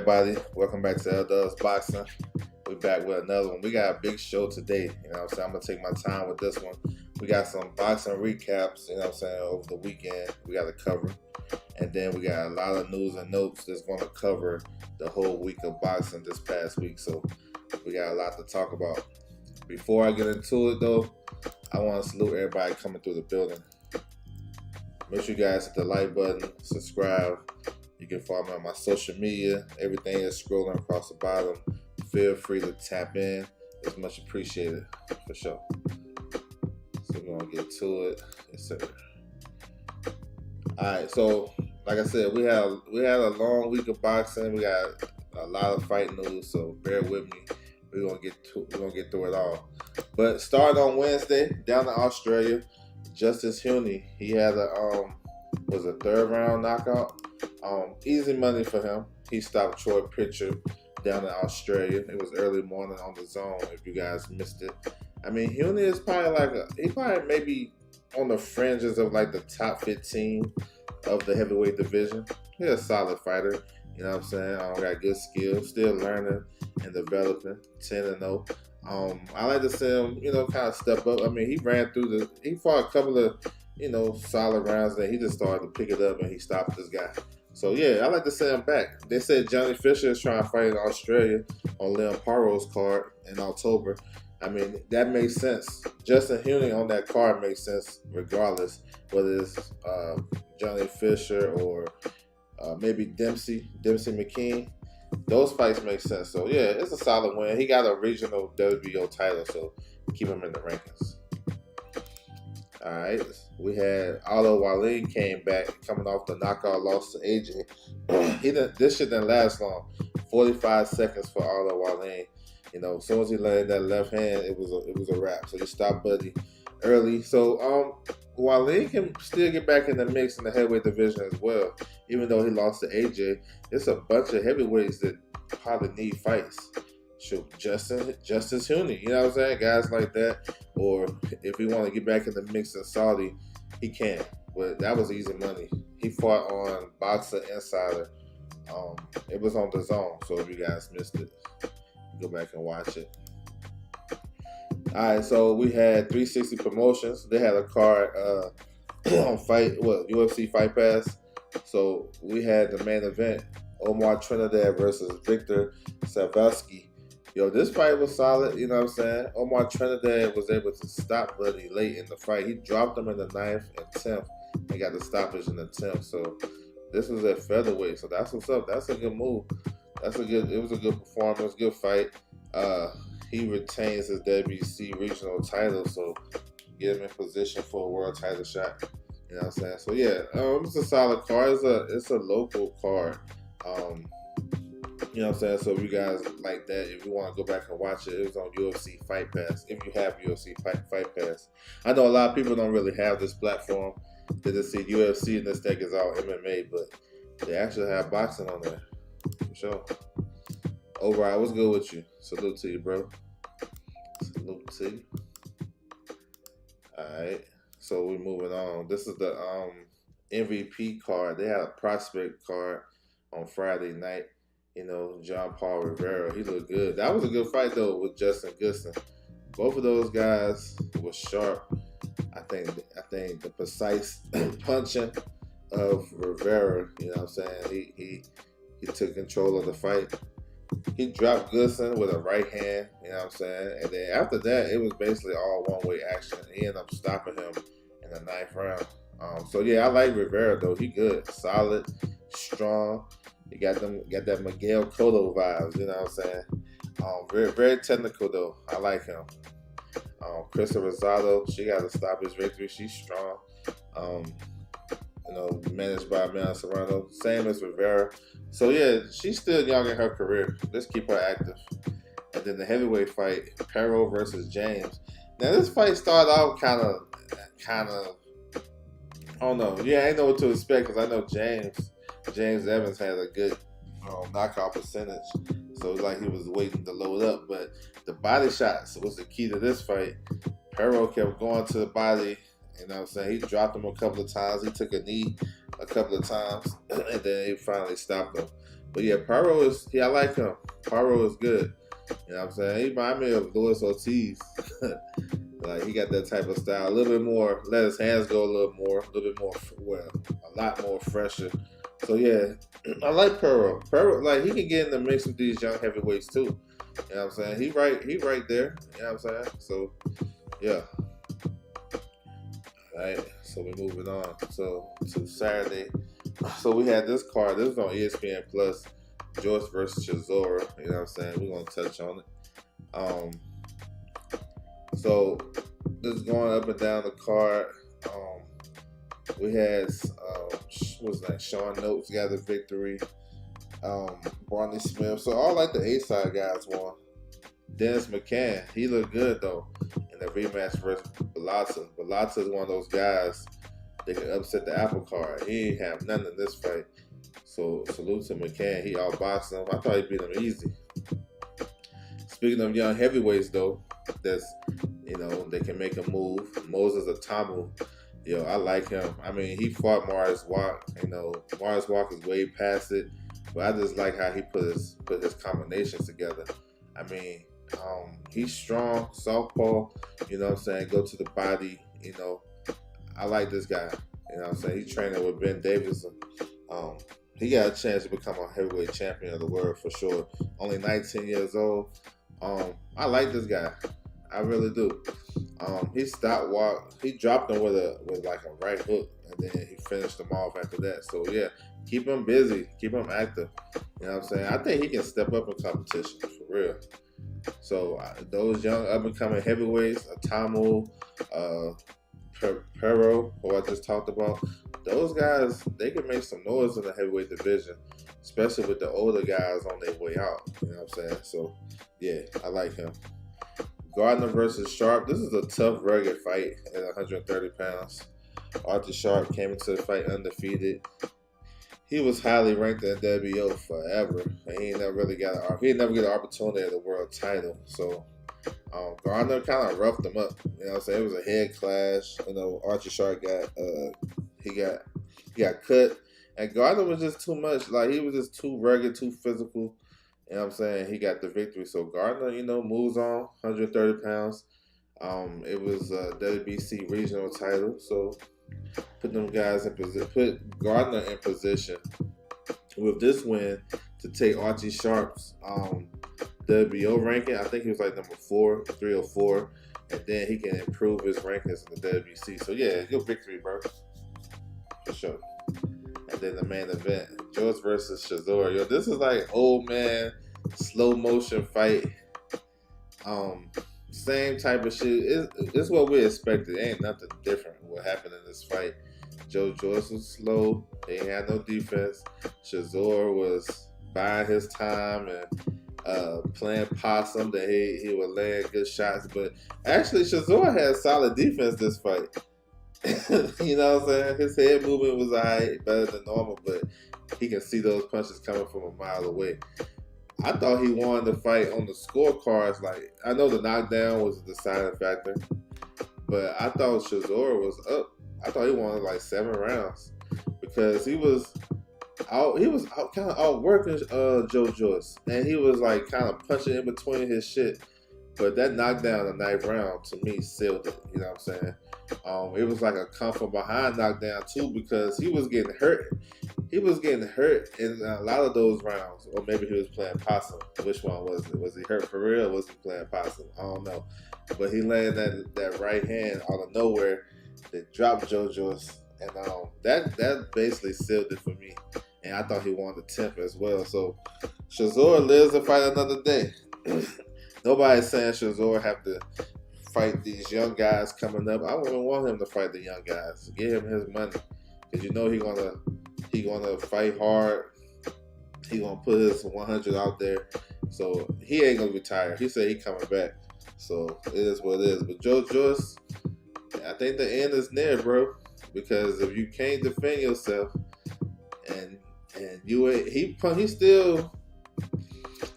everybody? Welcome back to L Boxing. We're back with another one. We got a big show today. You know what I'm saying? I'm going to take my time with this one. We got some boxing recaps, you know what I'm saying, over the weekend. We got to cover. And then we got a lot of news and notes that's going to cover the whole week of boxing this past week. So we got a lot to talk about. Before I get into it, though, I want to salute everybody coming through the building. Make sure you guys hit the like button, subscribe. You can follow me on my social media. Everything is scrolling across the bottom. Feel free to tap in. It's much appreciated, for sure. So we're going to get to it. Yes, sir. All right, so like I said, we had a long week of boxing. We got a lot of fight news, so bear with me. We're gonna get through it all. But starting on Wednesday, down in Australia, Justis Huni, he had a third round knockout. Easy money for him. He stopped Troy Pritchard down in Australia. It was early morning on the Zone. If you guys missed it, I mean, Huni is probably maybe on the fringes of like the top 15 of the heavyweight division. He's a solid fighter. You know what I'm saying? Got good skills. Still learning and developing. 10-0. I like to see him, kind of step up. I mean, he fought a couple of, solid rounds. Then he just started to pick it up and he stopped this guy. So yeah, I like to see him back. They said Johnny Fisher is trying to fight in Australia on Lamont Rose card in October. I mean, that makes sense. Justin Huni on that card makes sense regardless, whether it's Johnny Fisher or maybe Dempsey McKean. Those fights make sense. So yeah, it's a solid win. He got a regional WBO title, so keep him in the rankings. All right, we had Aldo Wallin came back coming off the knockout loss to AJ. This shit didn't last long. 45 seconds for Aldo Wallin. As soon as he landed that left hand, it was a wrap. So he stopped Buddy early. So Wallin can still get back in the mix in the heavyweight division as well. Even though he lost to AJ, it's a bunch of heavyweights that probably need fights. Shoot, Justis Huni, you know what I'm saying? Guys like that. Or if he want to get back in the mix in Saudi, he can. But that was easy money. He fought on Boxer Insider. It was on the Zone, so if you guys missed it, go back and watch it. Alright, so we had 360 Promotions. They had a card on UFC Fight Pass. So we had the main event, Omar Trinidad versus Victor Savelsky. Yo, this fight was solid, you know what I'm saying? Omar Trinidad was able to stop Buddy late in the fight. He dropped him in the 9th and 10th and got the stoppage in the 10th. So this was at featherweight. So that's what's up. That's a good move. It was a good performance, good fight. He retains his WBC regional title, so get him in position for a world title shot. You know what I'm saying? So yeah, it's a solid card. It's a local card. You know what I'm saying? So if you guys like that, if you want to go back and watch it, it was on UFC Fight Pass. If you have UFC Fight Pass, I know a lot of people don't really have this platform. They just see UFC and this deck is all MMA, but they actually have boxing on there. For sure. Overall, what's good with you? Salute to you, bro. Salute to you. Alright. So we're moving on. This is the MVP card. They had a prospect card on Friday night. John Paul Rivera. He looked good. That was a good fight though with Justin Goodson. Both of those guys were sharp. I think the precise punching of Rivera, you know what I'm saying? He took control of the fight. He dropped Goodson with a right hand, you know what I'm saying? And then after that, it was basically all one-way action. He ended up stopping him in the 9th round. So yeah, I like Rivera though. He good, solid, strong. He got that Miguel Cotto vibes, you know what I'm saying? Very, very technical though. I like him. Carissa Rosado, she got to stop his victory. She's strong. Managed by Amanda Serrano. Same as Rivera. So yeah, she's still young in her career. Let's keep her active. And then the heavyweight fight, Pedro versus James. Now this fight started out kind of, I don't know. Yeah, I didn't know what to expect because I know James Evans had a good knockout percentage. So it's like he was waiting to load up. But the body shots was the key to this fight. Pedro kept going to the body. You know what I'm saying? He dropped him a couple of times. He took a knee a couple of times. And then he finally stopped him. But yeah, I like him. Pedro is good. You know what I'm saying? He remind me of Luis Ortiz. Like, he got that type of style. A little bit more, let his hands go a little bit more, well, a lot more fresher. So yeah, I like Pedro. Pedro, like, he can get in the mix with these young heavyweights too. You know what I'm saying? He right there. You know what I'm saying? So yeah. Alright, so we're moving on. So to Saturday. So we had this card. This was on ESPN Plus. Joyce versus Chisora. You know what I'm saying? We're gonna touch on it. So this is going up and down the card. We had what was that? Sean Notes got the victory. Barney Smith. So all like the A-side guys won. Dennis McCann, he looked good though in the rematch versus Bellotta. Bellotta is one of those guys that can upset the apple cart. He ain't have nothing in this fight. So salute to McCann. He outboxed him. I thought he beat him easy. Speaking of young heavyweights though, that's, you know, they can make a move. Moses Atamu, yo, I like him. I mean, he fought Morris Walk. You know, Morris Walk is way past it, but I just like how he put his combinations together. I mean, he's strong, southpaw. You know what I'm saying? Go to the body. You know, I like this guy. You know what I'm saying? He's training with Ben Davidson. He got a chance to become a heavyweight champion of the world for sure. Only 19 years old. I like this guy. I really do. He stopped walk. He dropped him with like a right hook, and then he finished him off after that. So yeah, keep him busy, keep him active. You know what I'm saying? I think he can step up in competition for real. So those young up and coming heavyweights, Atamu, Pedro, who I just talked about, those guys, they can make some noise in the heavyweight division, especially with the older guys on their way out. You know what I'm saying? So yeah, I like him. Gardner versus Sharp. This is a tough, rugged fight at 130 pounds. Arthur Sharp came into the fight undefeated. He was highly ranked in WBO forever, and he never get an opportunity at the world title. So Gardner kind of roughed him up. You know what I'm saying? It was a head clash. You know, Arthur Sharp got cut, and Gardner was just too much. Like, he was just too rugged, too physical. You know what I'm saying? He got the victory. So Gardner, you know, moves on, 130 pounds. It was a WBC regional title. So put them guys in position, put Gardner in position with this win to take Archie Sharp's WBO ranking. I think he was like number 3 or 4. And then he can improve his rankings in the WBC. So yeah, good victory, bro. For sure. And then the main event, George versus Chisora. Yo, this is like old man, slow motion fight. Same type of shit. It's what we expected. Ain't nothing different what happened in this fight. Joyce was slow. He ain't had no defense. Chisora was buying his time and playing possum. That he would land good shots. But actually, Chisora had solid defense this fight. You know what I'm saying? His head movement was alright, better than normal, but he can see those punches coming from a mile away. I thought he won the fight on the scorecards. Like, I know the knockdown was a deciding factor, but I thought Chisora was up. I thought he won like 7 rounds because he was out kind of outworking Joe Joyce, and he was like kind of punching in between his shit. But that knockdown in the 9th round to me sealed it. You know what I'm saying? It was like a come from behind knockdown too, because he was getting hurt. He was getting hurt in a lot of those rounds, or maybe he was playing possum. Which one was it? Was he hurt for real, or was he playing possum? I don't know. But he landed that right hand out of nowhere that dropped Joe Joyce, and that basically sealed it for me. And I thought he won the 10th as well. So Chisora lives to fight another day. Nobody's saying Chisora have to fight these young guys coming up. I wouldn't want him to fight the young guys. Give him his money, because you know he gonna fight hard. He gonna put his 100 out there. So he ain't gonna retire. He said he coming back. So it is what it is. But Joe Joyce, I think the end is near, bro. Because if you can't defend yourself, and he still.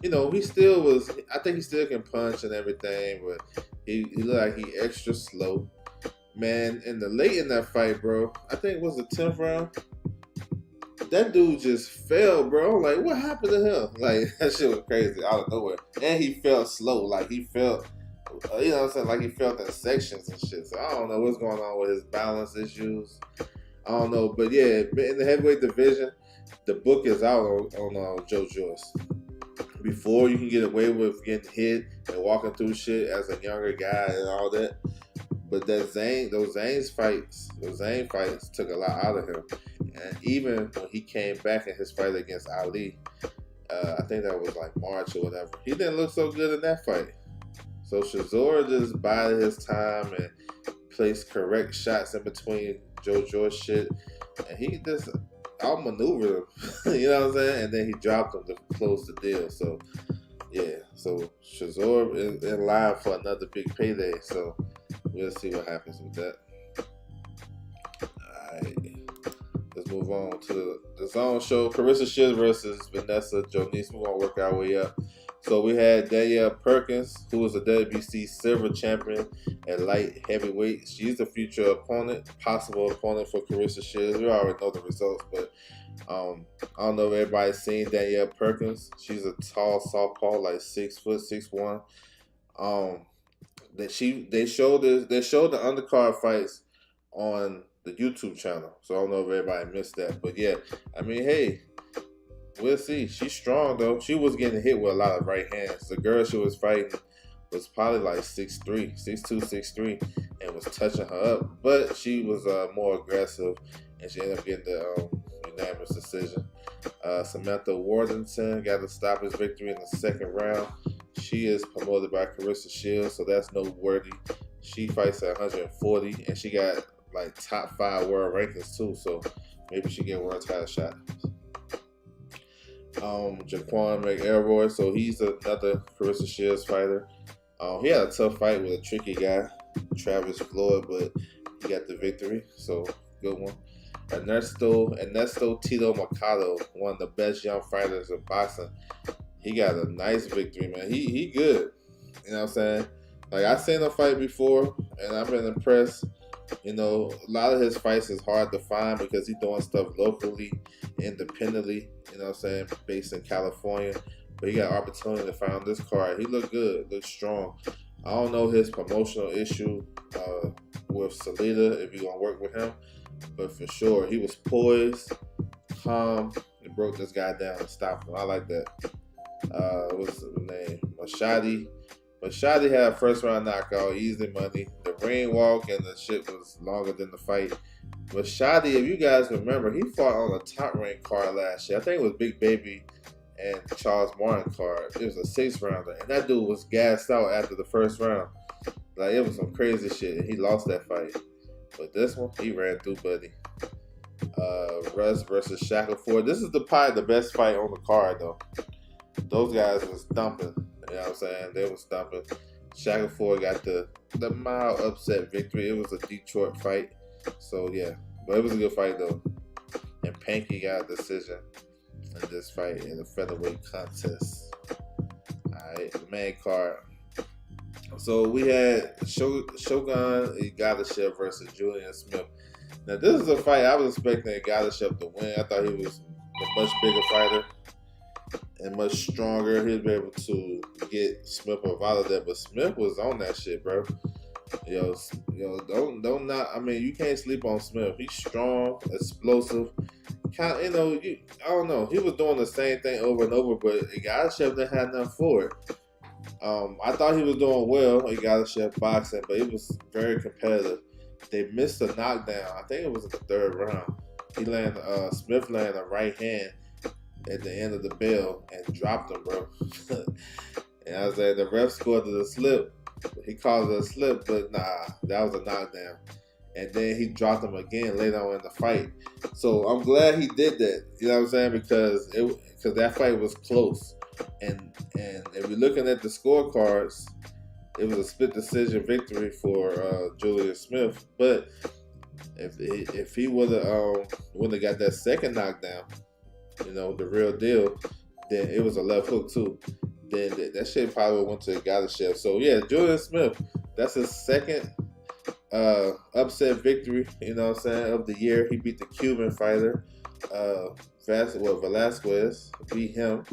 You know, he still was. I think he still can punch and everything, but he looked like he extra slow. Man, late in that fight, bro. I think it was the 10th round. that dude just fell, bro. Like, what happened to him? Like, that shit was crazy out of nowhere. And he felt slow. Like, he felt, you know what I'm saying? Like, he felt in sections and shit. So, I don't know what's going on with his balance issues. I don't know. But, yeah, in the heavyweight division, the book is out on Joe Joyce. Before, you can get away with getting hit and walking through shit as a younger guy and all that. But those Zane fights took a lot out of him. And even when he came back in his fight against Ali, I think that was like March or whatever, he didn't look so good in that fight. So Chisora just bided his time and placed correct shots in between Joe Joyce shit. And he just outmaneuvered him. You know what I'm saying? And then he dropped him to close the deal. So, yeah. So Chisora is in line for another big payday. So we'll see what happens with that. Alright. Let's move on to the zone show. Carissa Shields versus Vanessa Jonice. We're going to work our way up. So we had Danielle Perkins, who was a WBC silver champion at light heavyweight. She's a future opponent, possible opponent for Carissa Shields. We already know the results, but I don't know if everybody's seen Danielle Perkins. She's a tall southpaw, like 6 foot, 6'1". They showed the undercard fights on the YouTube channel. So I don't know if everybody missed that. But yeah, I mean, hey, we'll see. She's strong though. She was getting hit with a lot of right hands. The girl she was fighting was probably like 6'3", 6'2", 6'3", and was touching her up. But she was more aggressive, and she ended up getting the unanimous decision. Samantha Worthington got a stoppage victory in the second round. She is promoted by Carissa Shields, so that's noteworthy. She fights at 140, and she got like top 5 world rankings too, so maybe she get a world title shot. Jaquan McElroy, so he's another Carissa Shields fighter. He had a tough fight with a tricky guy, Travis Floyd, but he got the victory, so good one. Ernesto Tito Mercado, one of the best young fighters in boxing. He got a nice victory, man. He good. You know what I'm saying? Like, I've seen him fight before, and I've been impressed. You know, a lot of his fights is hard to find because he's doing stuff locally, independently, you know what I'm saying, based in California. But he got opportunity to find this card. He looked good, looked strong. I don't know his promotional issue with Salida, if you're going to work with him. But for sure, he was poised, calm, and broke this guy down and stopped him. I like that. What's the name? Machadi had a first round knockout, easy money. The ring walk and the shit was longer than the fight. Machadi, if you guys remember, he fought on the top rank card last year. I think it was Big Baby and Charles Martin card. It was a 6th rounder, and that dude was gassed out after the first round. Like, it was some crazy shit, and he lost that fight. But this one, he ran through, buddy. Russ versus Shakur. This is probably the best fight on the card, though. Those guys was thumping. You know what I'm saying? They was thumping. Shakur got the mild upset victory. It was a Detroit fight. So, yeah. But it was a good fight, though. And Panky got a decision in this fight in the featherweight contest. Alright, the main card. So, we had Shogun Igadashev versus Julian Smith. Now, this is a fight I was expecting Igadashev to win. I thought he was a much bigger fighter and much stronger. He'd be able to get Smith up out of there, but Smith was on that shit, bro. Don't not. I mean, you can't sleep on Smith. He's strong, explosive. I don't know. He was doing the same thing over and over, but Igadashev didn't have nothing for it. I thought he was doing well. Igadashev boxing, but it was very competitive. They missed a knockdown. I think it was in the 3rd round. Smith landed a right hand at the end of the bell and dropped him, bro. And I was like, the ref scored the slip. He called it a slip, but nah, that was a knockdown. And then he dropped him again later on in the fight. So I'm glad he did that. You know what I'm saying? Because that fight was close. And if you're looking at the scorecards, it was a split decision victory for Julian Smith. But if he would have got that second knockdown, you know, the real deal, then it was a left hook too. Then that shit probably went to Igadashev. So yeah, Julian Smith, that's his second upset victory, you know what I'm saying, of the year. He beat the Cuban fighter. Velasquez beat him.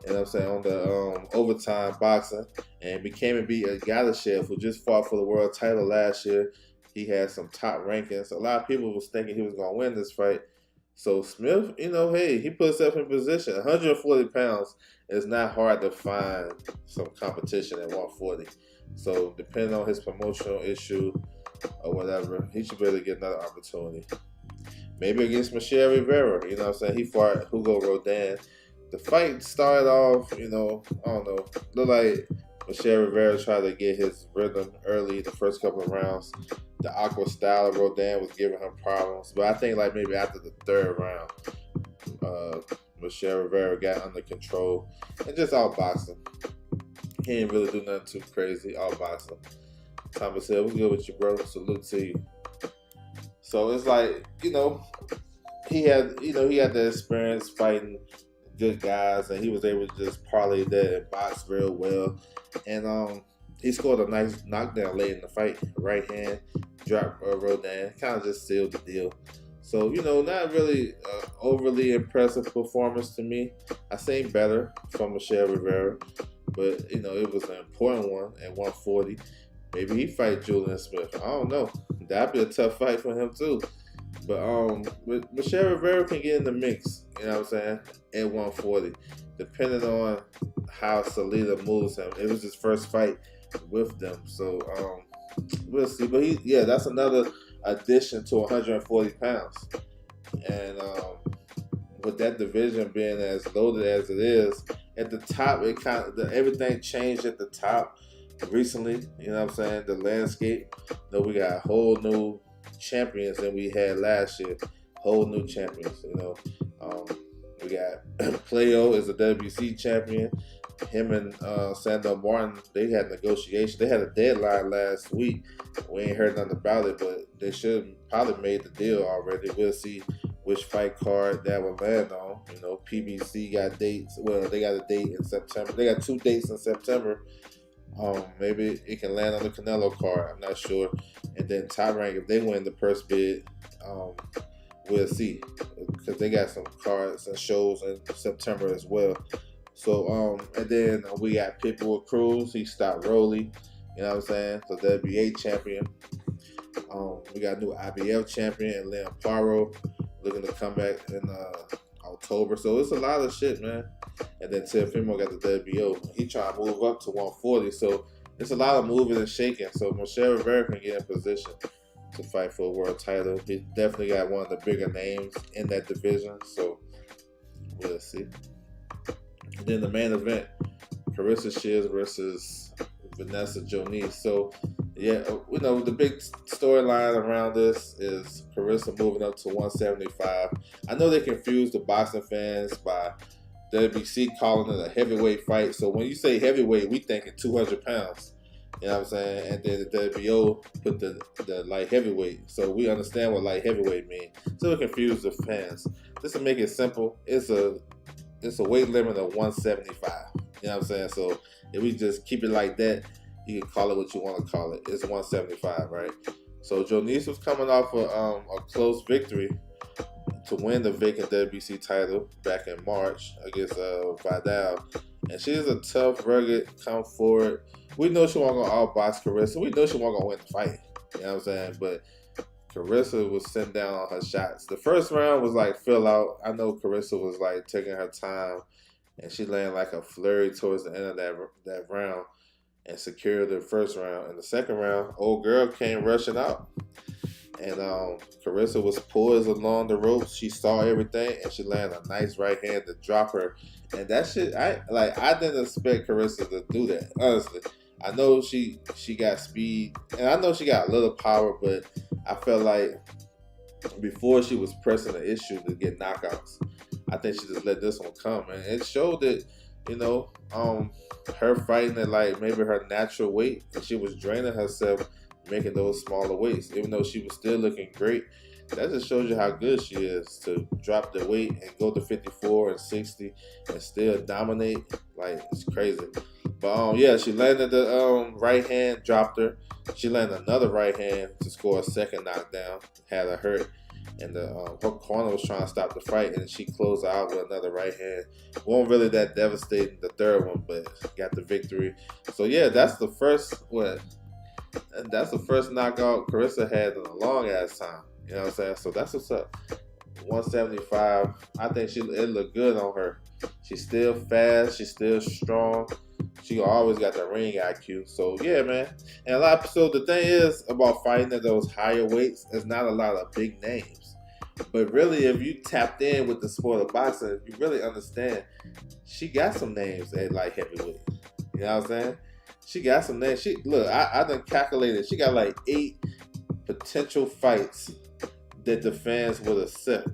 You know what I'm saying, on the overtime boxing, and became and beat Galashev, who just fought for the world title last year. He had some top rankings. A lot of people was thinking he was going to win this fight. So Smith, hey, he put himself in position. 140 pounds is not hard to find some competition at 140. So depending on his promotional issue or whatever, he should be able to get another opportunity. Maybe against Michelle Rivera. You know what I'm saying? He fought Hugo Rodin. The fight started off, I don't know, looked like Michelle Rivera tried to get his rhythm early the first couple of rounds. The awkward style of Rodin was giving him problems. But I think like maybe after the third round, Michelle Rivera got under control and just outboxed him. He didn't really do nothing too crazy, outboxed him. Thomas said, "What's good with you, bro? Salute to you." So it's like, he had the experience fighting good guys, and he was able to just parlay that and box real well. And he scored a nice knockdown late in the fight. Right hand, dropped Rodin, kind of just sealed the deal. So, not really overly impressive performance to me. I seen better from Michelle Rivera, but, it was an important one at 140. Maybe he fight Julian Smith. I don't know. That'd be a tough fight for him, too. But Michelle Rivera can get in the mix, you know what I'm saying, at 140, depending on how Salida moves him. It was his first fight with them, so we'll see. But that's another addition to 140 pounds. And with that division being as loaded as it is, at the top, everything changed at the top recently, you know what I'm saying, the landscape. We got a whole new champions than we had last year. Whole new champions, we got Pacquiao is a WBC champion. Him and Sandor Martin, they had negotiations. They had a deadline last week. We ain't heard nothing about it, but they should probably made the deal already. We'll see which fight card that will land on. PBC got dates. Well, they got a date in September. They got 2 dates in September. Maybe it can land on the Canelo card. I'm not sure. And then Top Rank, if they win the purse bid, we'll see, because they got some cards and shows in September as well. So and then we got Pitbull Cruz. He stopped Rolly. You know what I'm saying? So WBA champion. We got a new IBF champion and Leon Paro looking to come back in October. So it's a lot of shit, man. And then Teofimo got the WBO. He trying to move up to 140. So it's a lot of moving and shaking. So Michelle Rivera can get in position to fight for a world title. He definitely got one of the bigger names in that division. So we'll see. And then the main event, Carissa Shields versus Vanessa Jonice. So yeah, the big storyline around this is Carissa moving up to 175. I know they confused the boxing fans by WBC calling it a heavyweight fight. So when you say heavyweight, we thinking 200 pounds. You know what I'm saying? And then the WBO put the light heavyweight. So we understand what light heavyweight means. So it confused the fans. Just to make it simple, it's a weight limit of 175. You know what I'm saying? So if we just keep it like that, you can call it what you want to call it. It's 175, right? So Jonice was coming off a close victory to win the vacant WBC title back in March against Vidal. And she's a tough, rugged, come forward. We know she wasn't going to outbox Carissa. We know she wasn't going to win the fight. You know what I'm saying? But Carissa was sitting down on her shots. The first round was like fill out. I know Carissa was like taking her time, and she landed like a flurry towards the end of that round and secured the first round. In the second round, old girl came rushing out. And Carissa was poised along the ropes. She saw everything, and she landed a nice right hand to drop her. And that shit, I didn't expect Carissa to do that, honestly. I know she got speed, and I know she got a little power, but I felt like before she was pressing the issue to get knockouts, I think she just let this one come. And it showed that, her fighting at like maybe her natural weight, and she was draining herself making those smaller weights, even though she was still looking great. That just shows you how good she is to drop the weight and go to 54 and 60 and still dominate. Like, it's crazy. But she landed the right hand, dropped her. She landed another right hand to score a second knockdown, had her hurt. and her corner was trying to stop the fight, and she closed out with another right hand. Wasn't really that devastating, the third one, but got the victory. So yeah, that's the first knockout Carissa had in a long ass time. You know what I'm saying? So that's what's up. 175. I think it looked good on her. She's still fast. She's still strong. She always got the ring IQ. So yeah, man. And so the thing is about fighting at those higher weights, there's not a lot of big names. But really, if you tapped in with the sport of boxing, you really understand she got some names at light heavyweight. You know what I'm saying? She got some names. I done calculated. She got like 8 potential fights that the fans would accept.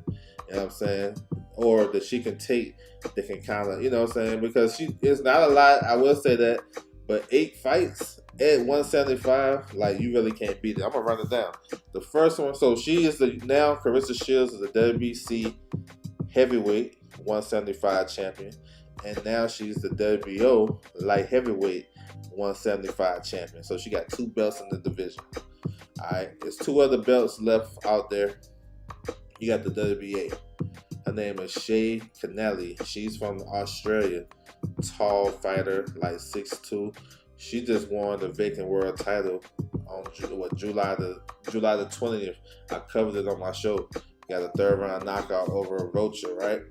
You know what I'm saying? Or that she can take that can kind of, you know what I'm saying? Because it's not a lot, I will say that, but 8 fights at 175, like, you really can't beat it. I'm going to run it down. The first one, so she is now Carissa Shields is the WBC heavyweight 175 champion, and now she's the WBO light heavyweight 175 champion. So she got 2 belts in the division. Alright, there's 2 other belts left out there. You got the WBA. Her name is Shay Kennelly. She's from Australia. Tall fighter, like 6'2". She just won the vacant world title on July the 20th. I covered it on my show. Got a 3rd round knockout over Rocha, right?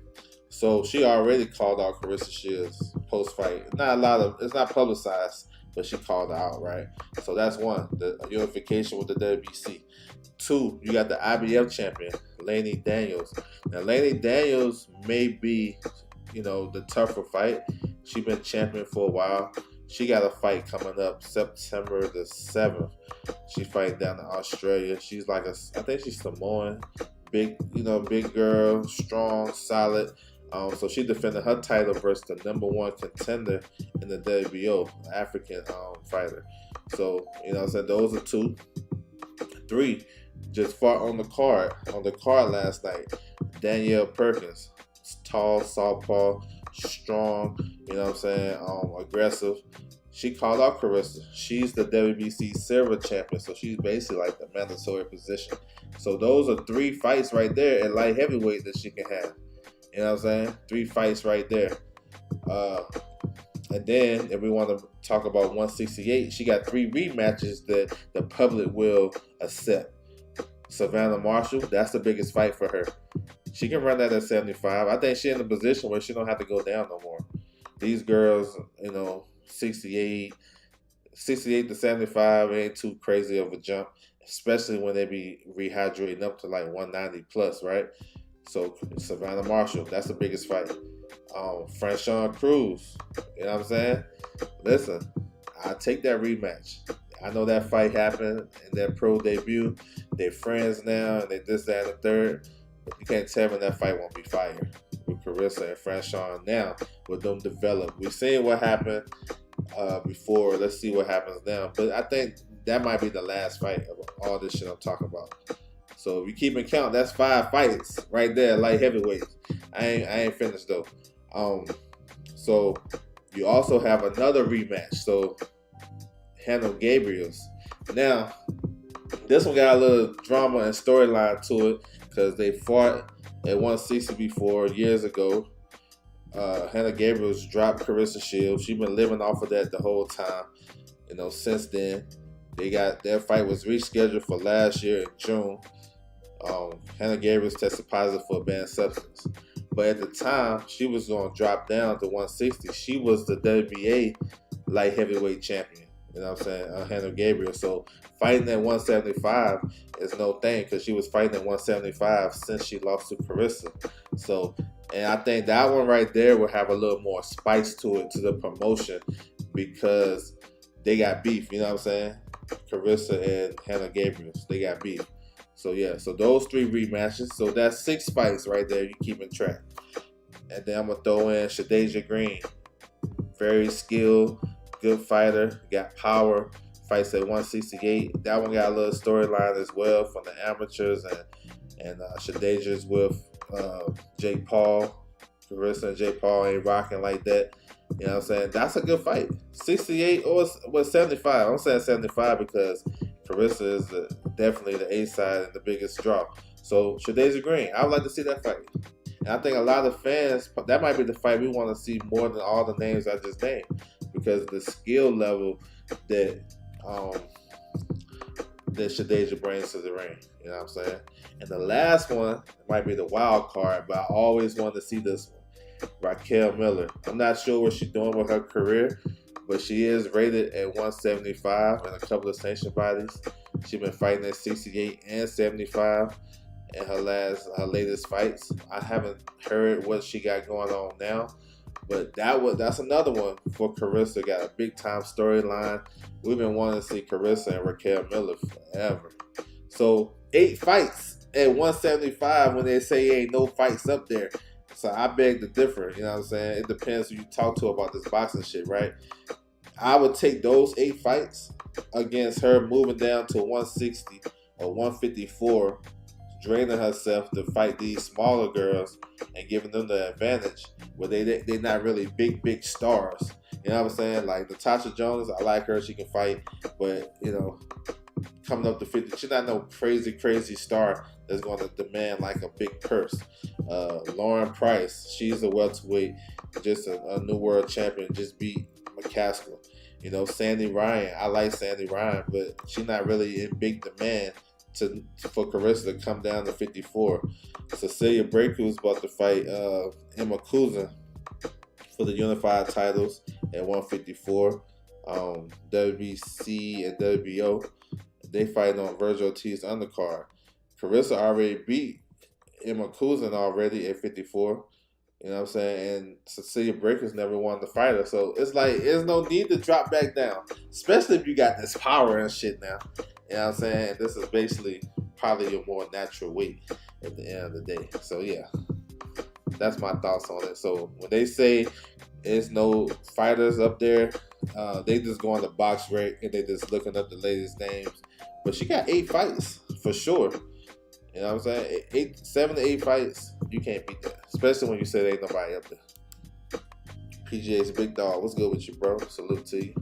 So she already called out Carissa Shields post fight. It's not publicized, but she called her out, right? So that's one, the unification with the WBC. 2, you got the IBF champion, Laney Daniels. Now, Laney Daniels may be, the tougher fight. She's been champion for a while. She got a fight coming up September the 7th. She fight down in Australia. She's like I think she's Samoan. Big girl, strong, solid. So she defended her title versus the number 1 contender in the WBO, African fighter. So, those are 2. 3, just fought on the card last night. Danielle Perkins, tall, southpaw, strong, aggressive. She called out Carissa. She's the WBC silver champion, so she's basically like the mandatory position. So those are 3 fights right there at light heavyweight that she can have. You know what I'm saying? 3 fights right there. And then if we want to talk about 168, she got 3 rematches that the public will accept. Savannah Marshall, that's the biggest fight for her. She can run that at 75. I think she's in a position where she don't have to go down no more. These girls, 68 to 75 ain't too crazy of a jump, especially when they be rehydrating up to like 190 plus, right? So Savannah Marshall, that's the biggest fight. Franchon Cruz, you know what I'm saying? Listen, I take that rematch. I know that fight happened in their pro debut. They're friends now, and they this, that, and the third. But you can't tell me that fight won't be fire with Carissa and Franchon now with them develop. We've seen what happened before. Let's see what happens now. But I think that might be the last fight of all this shit I'm talking about. So if you keep in count, that's 5 fights right there, light heavyweight. I ain't finished though. So you also have another rematch. So Hanah Gabriel's. Now, this one got a little drama and storyline to it because they fought at 160 before years ago. Hanah Gabriel's dropped Carissa Shields. She's been living off of that the whole time. Since then, their fight was rescheduled for last year in June. Hanah Gabriel tested positive for a banned substance. But at the time, she was going to drop down to 160. She was the WBA light heavyweight champion. You know what I'm saying? Hanah Gabriel. So fighting at 175 is no thing because she was fighting at 175 since she lost to Carissa. So, and I think that one right there will have a little more spice to it, to the promotion, because they got beef. You know what I'm saying? Carissa and Hanah Gabriel, they got beef. So yeah, so those 3 rematches. So that's 6 fights right there. You keeping track. And then I'm gonna throw in Shadeja Green, very skilled, good fighter, got power. Fights at 168. That one got a little storyline as well from the amateurs, and Shadeja's with Jake Paul. Carissa and Jake Paul ain't rocking like that. You know what I'm saying? That's a good fight. 68 or 75. I'm saying 75 because Carissa is definitely the A side and the biggest draw. So Shadasia Green, I would like to see that fight. And I think a lot of fans, that might be the fight we want to see more than all the names I just named, because the skill level that that Shadasia brings to the ring. You know what I'm saying? And the last one might be the wild card, but I always wanted to see this one. Raquel Miller. I'm not sure what she's doing with her career, but she is rated at 175 in a couple of sanctioned bodies. She's been fighting at 68 and 75 in her latest fights. I haven't heard what she got going on now, but that's another one for Carissa. Got a big time storyline. We've been wanting to see Carissa and Raquel Miller forever. So 8 fights at 175 when they say ain't no fights up there. So I beg to differ. You know what I'm saying? It depends who you talk to about this boxing shit, right? I would take those 8 fights against her moving down to 160 or 154, draining herself to fight these smaller girls and giving them the advantage where they're not really big stars. You know what I'm saying? Like Natasha Jonas, I like her. She can fight. But, you know, coming up to 50, she's not no crazy star that's going to demand like a big purse. Lauren Price, she's a welterweight, just a new world champion, just beat McCaskill. You know, Sandy Ryan, I like Sandy Ryan, but she's not really in big demand for Carissa to come down to 54. Cecilia Breaker was about to fight Emma Kuzin for the unified titles at 154. WBC and WBO, they fighting on Virgil Ortiz undercard. Carissa already beat Emma Kuzin already at 54. You know what I'm saying? And Cecilia Breaker's never won the fighter. So it's like, there's no need to drop back down. Especially if you got this power and shit now. You know what I'm saying? This is basically probably a more natural weight at the end of the day. So yeah, that's my thoughts on it. So when they say there's no fighters up there, they just go on the box rate and they just looking up the latest names. But she got 8 fights for sure. You know what I'm saying? 7 to 8 fights, you can't beat that. Especially when you say there ain't nobody up there. PGA's big dog, what's good with you, bro? Salute to you.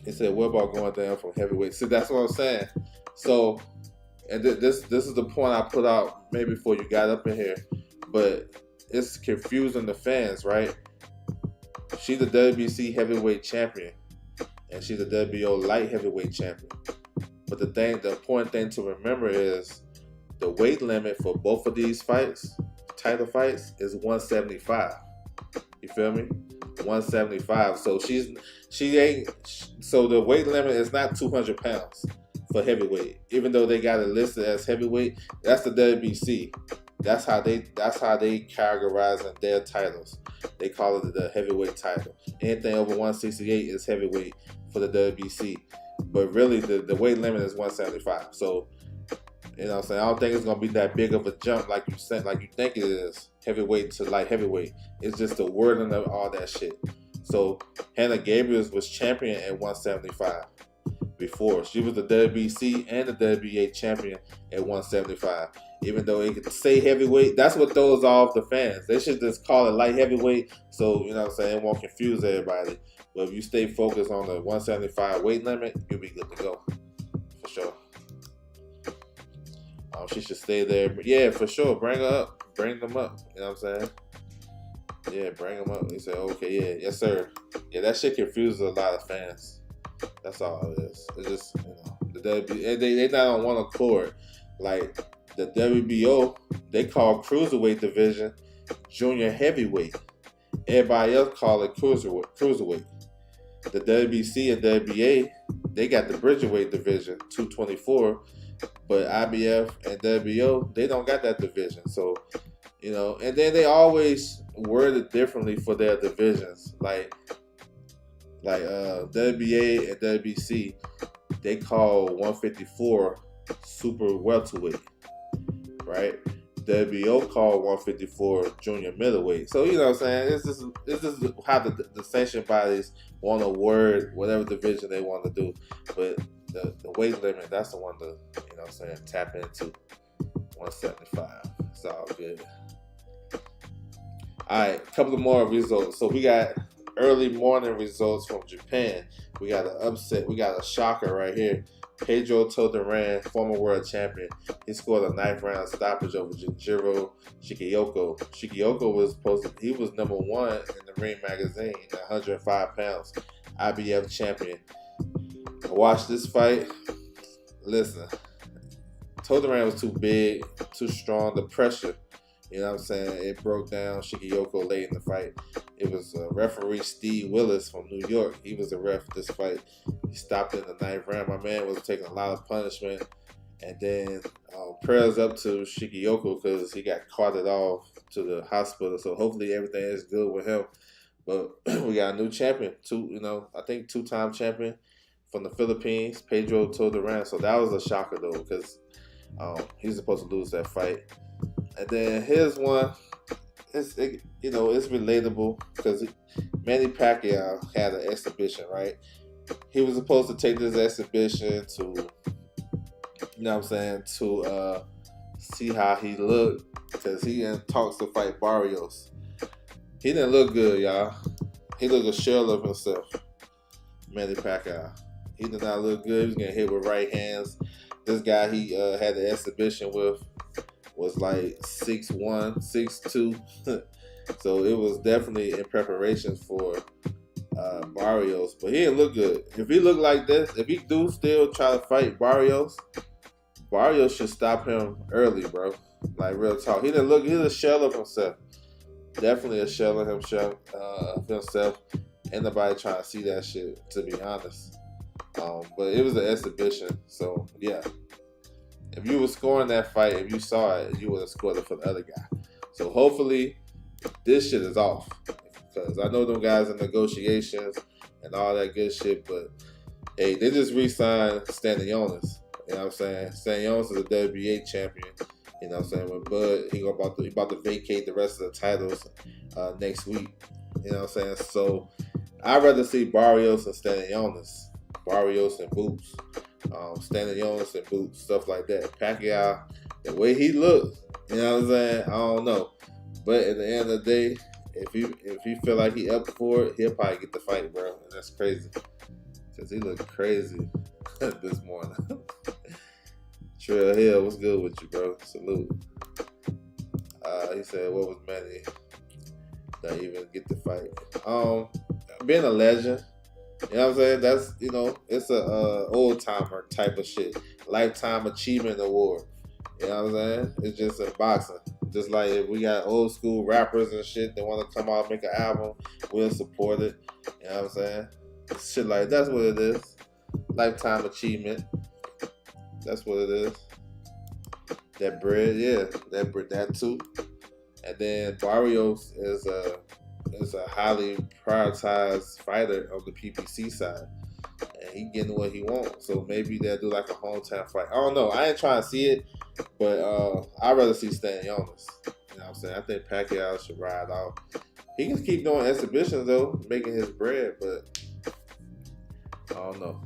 He said, what about going down from heavyweight? See, that's what I'm saying. So, and this is the point I put out maybe before you got up in here. But it's confusing the fans, right? She's the WBC heavyweight champion. And she's the WBO light heavyweight champion. But the important thing to remember is the weight limit for both of these fights, title fights, is 175. You feel me? 175. So so the weight limit is not 200 pounds for heavyweight. Even though they got it listed as heavyweight, that's the WBC. That's how they categorize in their titles. They call it the heavyweight title. Anything over 168 is heavyweight for the WBC. But really, the weight limit is 175. So, you know what I'm saying? I don't think it's going to be that big of a jump like you think it is, heavyweight to light heavyweight. It's just the wording of all that shit. So, Hanah Gabriel was champion at 175 before. She was the WBC and the WBA champion at 175. Even though it could say heavyweight, that's what throws off the fans. They should just call it light heavyweight, so, you know what I'm saying, it won't confuse everybody. But if you stay focused on the 175 weight limit, you'll be good to go. For sure. She should stay there. But yeah, for sure. Bring her up. Bring them up. You know what I'm saying? Yeah, bring them up. He said, okay, yeah. Yes, sir. Yeah, that shit confuses a lot of fans. That's all it is. It's just, you know, they not on one accord. Like, the WBO, they call Cruiserweight division junior heavyweight. Everybody else call it Cruiserweight. The WBC and WBA, they got the Bridgerweight division, 224, but IBF and WBO, they don't got that division. So, you know, and then they always word it differently for their divisions. Like WBA and WBC, they call 154 super welterweight, right? WBO called 154 junior middleweight. So, you know what I'm saying? This is how the sanction bodies want to word whatever division they want to do. But the weight limit, that's the one to, you know what I'm saying, tap into. 175. It's all good. All right, a couple of more results. So we got early morning results from Japan. We got an upset. We got a shocker right here. Pedro Duran, former world champion, he scored a 9th round stoppage over Jerro Shoko. Shoko was he was number 1 in the Ring magazine at 105 pounds, IBF champion. I watched this fight. Listen, Duran was too big, too strong. The pressure, you know what I'm saying, it broke down Shoko late in the fight. It was referee Steve Willis from New York. He was the ref this fight. He stopped in the 9th round. My man was taking a lot of punishment. And then prayers up to Shoko because he got carted off to the hospital. So hopefully everything is good with him. But we got a new champion. I think 2-time champion from the Philippines, Pedro Duran. So that was a shocker though because he's supposed to lose that fight. And then here's one. It's relatable because Manny Pacquiao had an exhibition, right? He was supposed to take this exhibition to, to see how he looked because he in talks to fight Barrios. He didn't look good, y'all. He looked a shell of himself, Manny Pacquiao. He did not look good. He was getting hit with right hands. This guy he had the exhibition with was like 6'1", 6'2". So it was definitely in preparation for Barrios. But he didn't look good. If he looked like this, if he do still try to fight Barrios should stop him early, bro. Like, real talk. He's a shell of himself. Definitely a shell of himself. Ain't nobody trying to see that shit, to be honest. But it was an exhibition. So, yeah. If you were scoring that fight, if you saw it, you would have scored it for the other guy. So hopefully this shit is off. Because I know them guys in negotiations and all that good shit, but hey, they just re-signed Stanionis. You know what I'm saying? Stanionis is a WBA champion. You know what I'm saying? With Bud, he about to vacate the rest of the titles next week. You know what I'm saying? So I'd rather see Barrios and Stanionis. Barrios and Boots. Stanionis and Boots, stuff like that. Pacquiao, the way he looks, you know what I'm saying? I don't know. But at the end of the day, if he feel like he up for it, he'll probably get the fight, bro. And that's crazy. Because he looked crazy this morning. Trail Hill, what's good with you, bro? Salute. He said, what was Manny that even get the fight? Being a legend, you know what I'm saying? That's, it's a old timer type of shit. Lifetime Achievement Award. You know what I'm saying? It's just in boxing. Just like if we got old school rappers and shit that want to come out and make an album, we'll support it. You know what I'm saying? Shit like that's what it is. Lifetime achievement. That's what it is. That bread, yeah. That too. And then Barrios is a highly prioritized fighter on the PBC side. And he getting what he wants. So maybe they'll do like a hometown fight. I don't know. I ain't trying to see it. But I'd rather see Stanionis. You know what I'm saying? I think Pacquiao should ride off. He can keep doing exhibitions though, making his bread, but I don't know.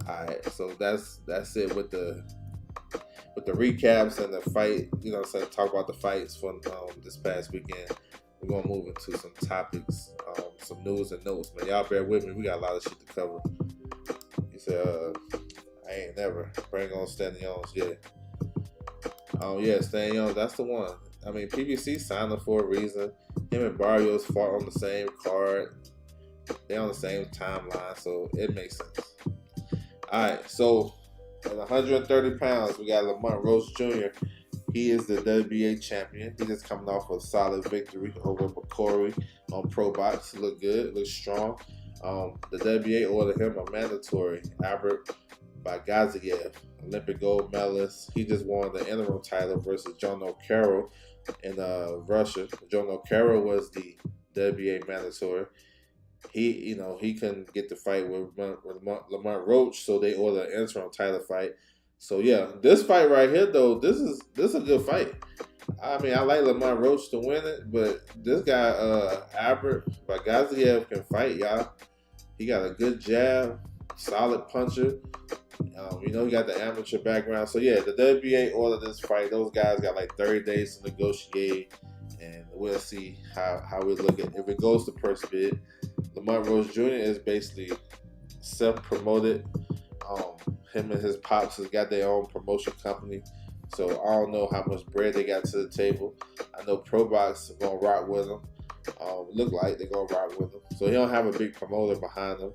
Alright, so that's it with the recaps and the fight, you know what I'm saying, talk about the fights from this past weekend. We're gonna move into some topics, some news and notes. Man, y'all bear with me, we got a lot of shit to cover. He said, I ain't never bring on Stanionis, yeah. Yeah, Stanionis, that's the one. I mean, PBC signed him for a reason. Him and Barrios fought on the same card. They're on the same timeline, so it makes sense. Alright, so at 130 pounds, we got Lamont Rose Jr. He is the WBA champion. He's just coming off a solid victory over McCory on Pro Box. Look good, look strong. The WBA ordered him a mandatory Albert Bagaziev, Olympic gold medalist. He just won the interim title versus Jun Nakatani in Russia. Jun Nakatani was the WBA mandatory. He couldn't get the fight with Lamont Roach, so they ordered an interim title fight. So yeah, this fight right here though, this is a good fight. I mean, I like Lamont Roach to win it, but this guy Albert Bagaziev can fight, y'all. He got a good jab, solid puncher. He got the amateur background. So yeah, the WBA ordered this fight. Those guys got like 30 days to negotiate, and we'll see how we look at it. If it goes to purse bid. Lamont Rose Jr. is basically self-promoted Him and his pops has got their own promotion company. So I don't know how much bread they got to the table. I know ProBox is gonna rock with him. Look like they're gonna rock with him. So he don't have a big promoter behind him.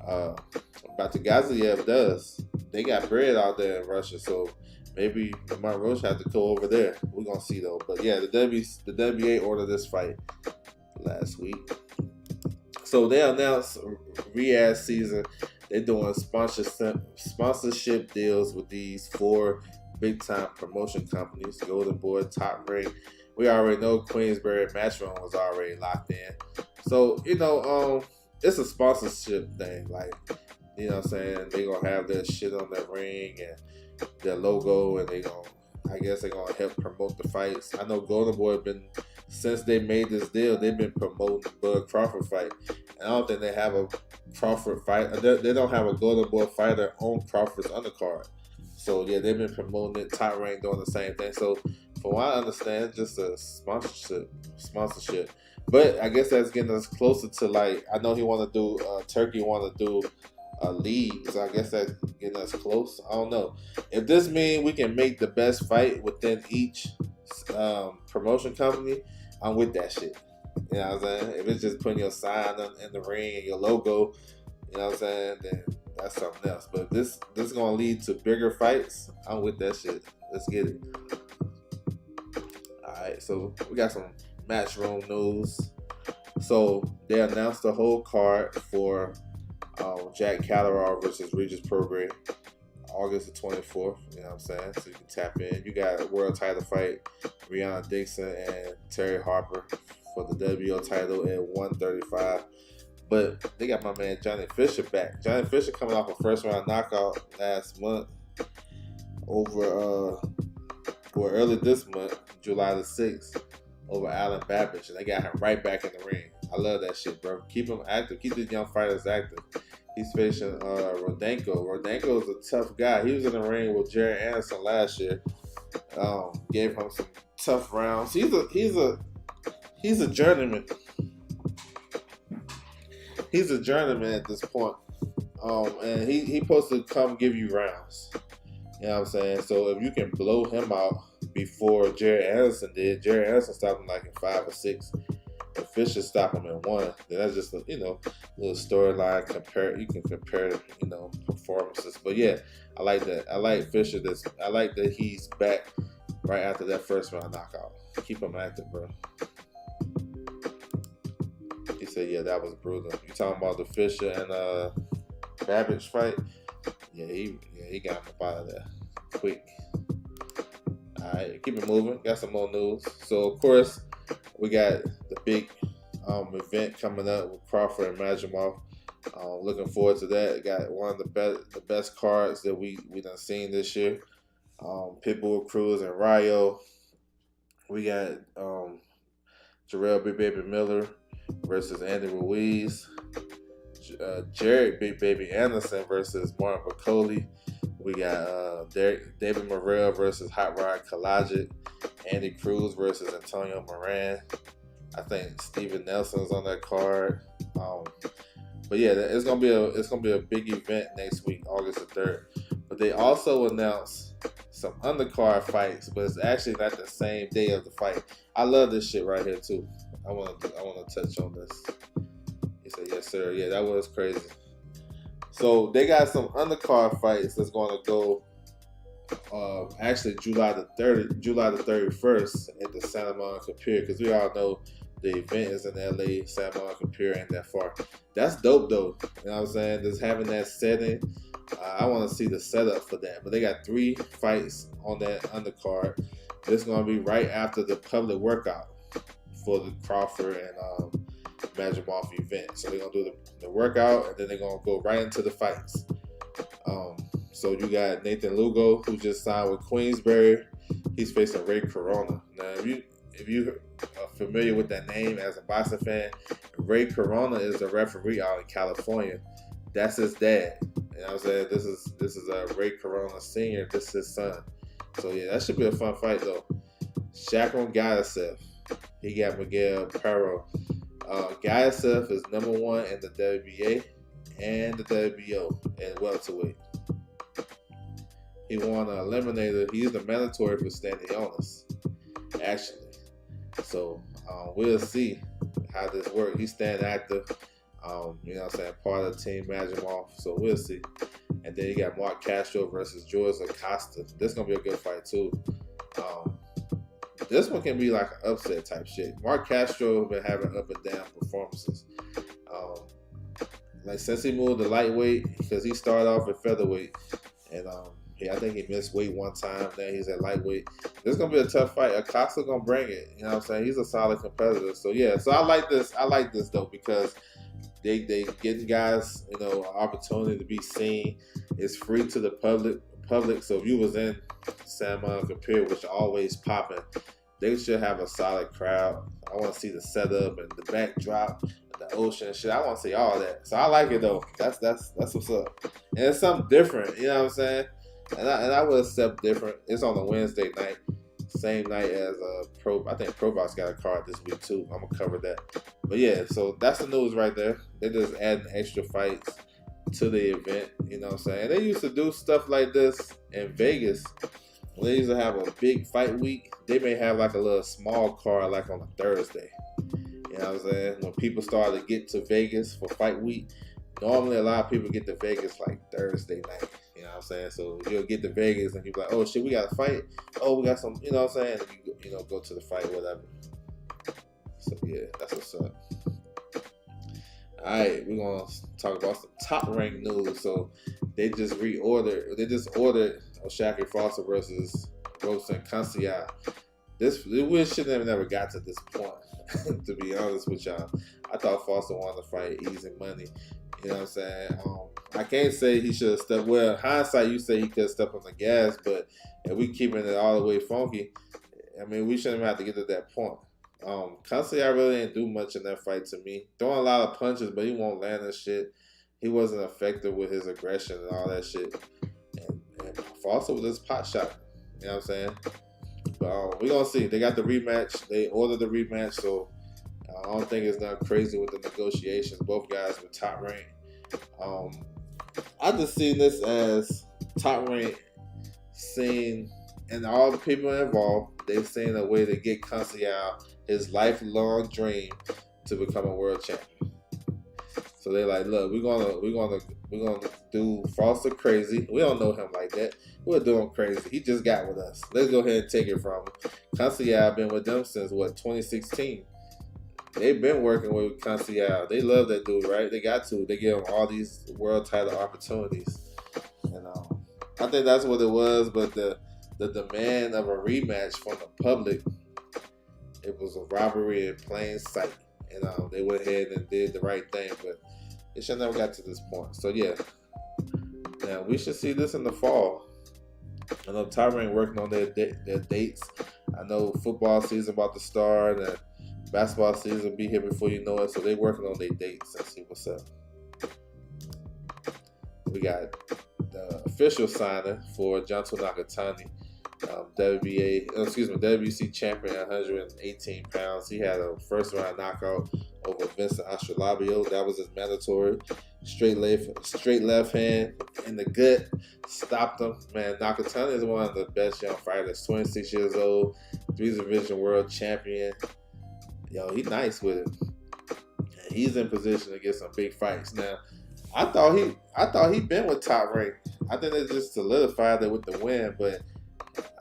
But the Gaziev does. They got bread out there in Russia, so maybe Lamont Rose had to go over there. We're gonna see though. But yeah, the WBA ordered this fight last week. So they announced RASS season. They're doing sponsorship deals with these 4 big-time promotion companies: Golden Boy, Top Ring. We already know Queensberry Matchroom was already locked in. So, it's a sponsorship thing. Like, you know what I'm saying? They're going to have their shit on their ring and their logo, and I guess they're going to help promote the fights. I know Golden Boy since they made this deal, they've been promoting the Bud Crawford fight. And I don't think they have a Crawford fight. They don't have a Golden Boy fighter on Crawford's undercard. So, yeah, they've been promoting it. Top Rank doing the same thing. So, from what I understand, just a sponsorship. But I guess that's getting us closer to, like, I know he want to do, Turkey want to do a league. So, I guess that's getting us close. I don't know. If this means we can make the best fight within each promotion company, I'm with that shit. You know what I'm saying? If it's just putting your sign in the ring and your logo, you know what I'm saying, then that's something else. But this is going to lead to bigger fights. I'm with that shit. Let's get it. Alright, so we got some Matchroom news. So they announced the whole card for Jack Catterall versus Regis Prograis, August the 24th. You know what I'm saying? So you can tap in. You got a world title fight, Breonna Dixon and Terry Harper for the WO title at 135. But they got my man Johnny Fisher back. Johnny Fisher coming off a first round knockout last month early this month, July the 6th, over Alan Babbage. And they got him right back in the ring. I love that shit, bro. Keep him active. Keep these young fighters active. He's facing Rodenko. Rodenko is a tough guy. He was in the ring with Jerry Anderson last year. Gave him some tough rounds. He's a journeyman. He's a journeyman at this point. And he supposed to come give you rounds. You know what I'm saying? So if you can blow him out before Jerry Anderson did, Jerry Anderson stopped him like in 5 or 6. If Fisher stopped him in 1, then that's just a little storyline. You can compare performances. But yeah, I like that. I like Fisher. I like that he's back right after that first round knockout. Keep him active, bro. He said, yeah, that was brutal. You talking about the Fisher and Babbage fight? Yeah, he got him up out of there quick. Alright, keep it moving. Got some more news. So of course we got the big event coming up with Crawford and Majumov. Looking forward to that. Got one of the best cards that we done seen this year. Pitbull Cruz and Rayo. We got Jarrell Big Baby Miller versus Andy Ruiz. Jared Big Baby Anderson versus Martin Bacoli. We got David Morrell versus Hot Rod Kalajic. Andy Cruz versus Antonio Moran. I think Steven Nelson's on that card. But yeah, it's gonna be a big event next week, August the 3rd. But they also announced some undercard fights, but it's actually not the same day of the fight. I love this shit right here too. I want to touch on this. He said, "Yes, sir." Yeah, that was crazy. So they got some undercard fights that's going to go. Actually, July the 31st at the Santa Monica Pier, because we all know the event is in LA. Santa Monica Pier ain't that far. That's dope though. You know what I'm saying? Just having that setting. I want to see the setup for that. But they got 3 fights on that undercard. This is going to be right after the public workout for the Crawford and Majumov event. So they're going to do the workout, and then they're going to go right into the fights. So you got Nathan Lugo, who just signed with Queensberry. He's facing Ray Corona. Now, if you are familiar with that name as a boxing fan, Ray Corona is a referee out in California. That's his dad. You know what I'm saying? This is Ray Corona Sr. This is his son. So yeah, that should be a fun fight though. Shakur Gayasev. He got Miguel Perro. Gayasev is number 1 in the WBA and the WBO at welterweight. He won an eliminator. He's the mandatory for standing Jonas, actually. So we'll see how this works. He's staying active. You know what I'm saying? Part of the team, match him off. So we'll see. And then you got Mark Castro versus George Acosta. This is going to be a good fight, too. This one can be like an upset type shit. Mark Castro has been having up and down performances. Like since he moved to lightweight, because he started off at featherweight. And I think he missed weight one time. Then he's at lightweight. This is going to be a tough fight. Acosta going to bring it. You know what I'm saying? He's a solid competitor. So, yeah. So, I like this. I like this, though, because they give guys, you know, an opportunity to be seen. It's free to the public. So, if you was in San Monica Pier, which are always popping, they should have a solid crowd. I want to see the setup and the backdrop, and the ocean and shit. I want to see all that. So, I like it, though. That's what's up. And it's something different. You know what I'm saying? And I would accept different. It's on a Wednesday night, same night as I think Pro Box got a card this week too. I'm gonna cover that. But yeah, so that's the news right there. They're just adding extra fights to the event. You know what I'm saying? They used to do stuff like this in Vegas. When they used to have a big fight week, they may have like a little small card like on a Thursday. You know what I'm saying? When people started to get to Vegas for fight week, normally a lot of people get to Vegas like Thursday night. You know what I'm saying? So you'll get to Vegas and you'll be like, oh shit, we got a fight. Oh, we got some, you know what I'm saying? And you know, go to the fight, whatever. So yeah, that's what's up. Alright, we're gonna talk about some top rank news. So they just ordered Shakur Foster versus Rosen Conceicao. We should have never got to this point, to be honest with y'all. I thought Foster wanted to fight easy money. You know what I'm saying? I can't say he should have stepped. Well, hindsight, you say he could have stepped on the gas, but if we keeping it all the way funky, I mean, we shouldn't have to get to that point. Constantly, I really didn't do much in that fight to me. Throwing a lot of punches, but he won't land that shit. He wasn't effective with his aggression and all that shit. And Foster with his pot shot. You know what I'm saying? But we're going to see. They got the rematch. They ordered the rematch, so I don't think it's nothing crazy with the negotiations. Both guys were top ranked. I just seen this as top rank seeing, and all the people involved, they've seen a way to get Conceicao his lifelong dream to become a world champion. So they're like, look, we're gonna do Foster crazy. We don't know him like that. We'll do him crazy. He just got with us. Let's go ahead and take it from him. Conceicao been with them since 2016. They've been working with Conceicao. They love that dude, right? They got to. They give him all these world title opportunities. And I think that's what it was. But the demand of a rematch from the public, it was a robbery in plain sight. And they went ahead and did the right thing. But it should never got to this point. So, yeah. Now, we should see this in the fall. I know Tyrann working on their dates. I know football season about to start. And basketball season will be here before you know it, so they're working on their dates and see what's up. We got the official signing for Jun Nakatani, WBC champion at 118 pounds. He had a first round knockout over Vincent Astrolabio. That was his mandatory. Straight left hand in the gut, stopped him. Man, Nakatani is one of the best young fighters. 26 years old, 3-division world champion. Yo, he's nice with it. And he's in position to get some big fights. Now, I thought he'd been with top rank. I think they just solidified it with the win, but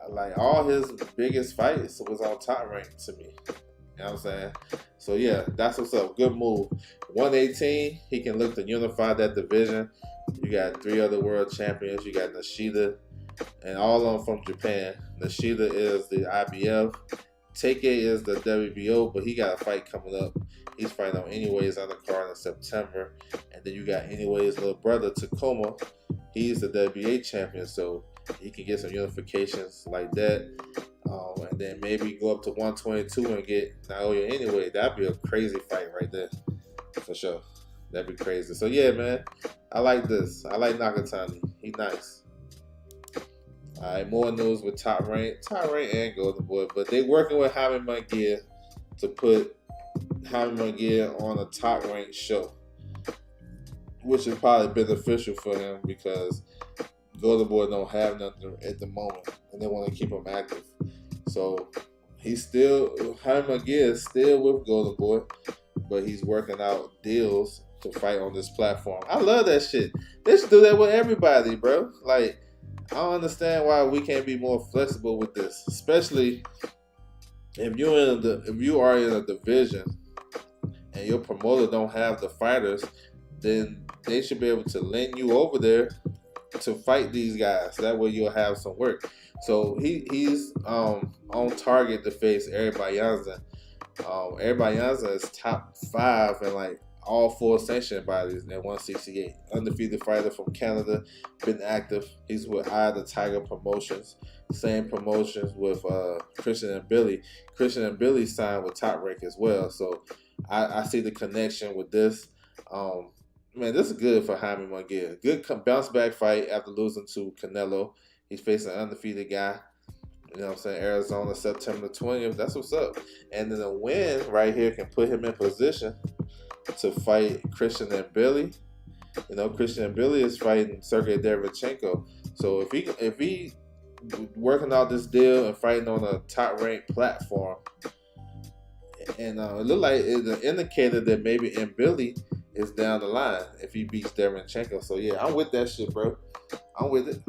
like all his biggest fights was on top rank to me. You know what I'm saying? So yeah, that's what's up. Good move. 118, he can look to unify that division. You got 3 other world champions. You got Nishida, and all of them from Japan. Nishida is the IBF. Take is the WBO, but he got a fight coming up. He's fighting on Anyways Undercard in September. And then you got Anyways' little brother, Tacoma. He's the WBA champion, so he can get some unifications like that. And then maybe go up to 122 and get Naoya Anyway. That'd be a crazy fight right there. For sure. That'd be crazy. So yeah, man. I like this. I like Nakatani. He's nice. Alright, more news with Top Rank and Golden Boy, but they working with Jaime Munguia to put Jaime Munguia on a Top Rank show, which is probably beneficial for him because Golden Boy don't have nothing at the moment, and they want to keep him active. So Hanah Gabriel is still with Golden Boy, but he's working out deals to fight on this platform. I love that shit. They should do that with everybody, bro. Like, I don't understand why we can't be more flexible with this, especially if you are in a division and your promoter don't have the fighters, then they should be able to lend you over there to fight these guys. That way you'll have some work. So he's on target to face Errol Spence. Errol Spence is top 5 in like all 4 sanctioned bodies at 168. Undefeated fighter from Canada, been active. He's with Eye of the Tiger Promotions. Same promotions with Christian and Billy. Christian and Billy signed with Top Rank as well. So I see the connection with this. Man, this is good for Hanah Gabriel. Good bounce back fight after losing to Canelo. He's facing an undefeated guy. You know what I'm saying? Arizona, September 20th. That's what's up. And then a win right here can put him in position to fight Christian and Billy. You know, Christian and Billy is fighting Sergey Derevchenko. So if he working out this deal and fighting on a top ranked platform, and it looked like it's an indicator that maybe Billy is down the line if he beats Derevchenko. So yeah, I'm with that shit, bro. I'm with it.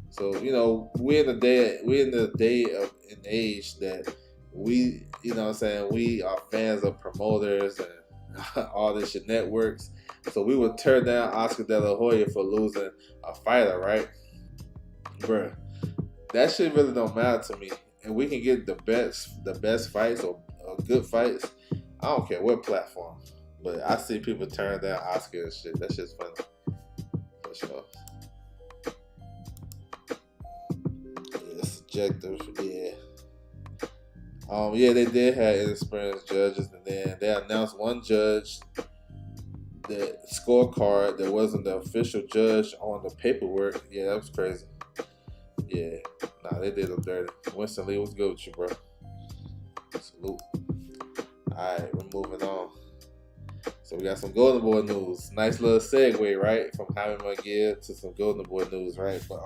So, you know, we're in the day of an age that we, you know what I'm saying, we are fans of promoters and all this shit, networks. So we would tear down Oscar De La Hoya for losing a fighter, right? Bruh, that shit really don't matter to me. And we can get the best fights or good fights. I don't care what platform. But I see people tearing down Oscar and shit. That shit's funny. For sure. Subjective, yeah. Yeah, they did have inexperienced judges, and then they announced one judge, the scorecard that wasn't the official judge on the paperwork. Yeah, that was crazy. Yeah, nah, they did them dirty. Winston Lee, what's good with you, bro? Salute. Alright, we're moving on. So we got some Golden Boy news. Nice little segue, right? From Hanah Gabriel to some Golden Boy news, right? But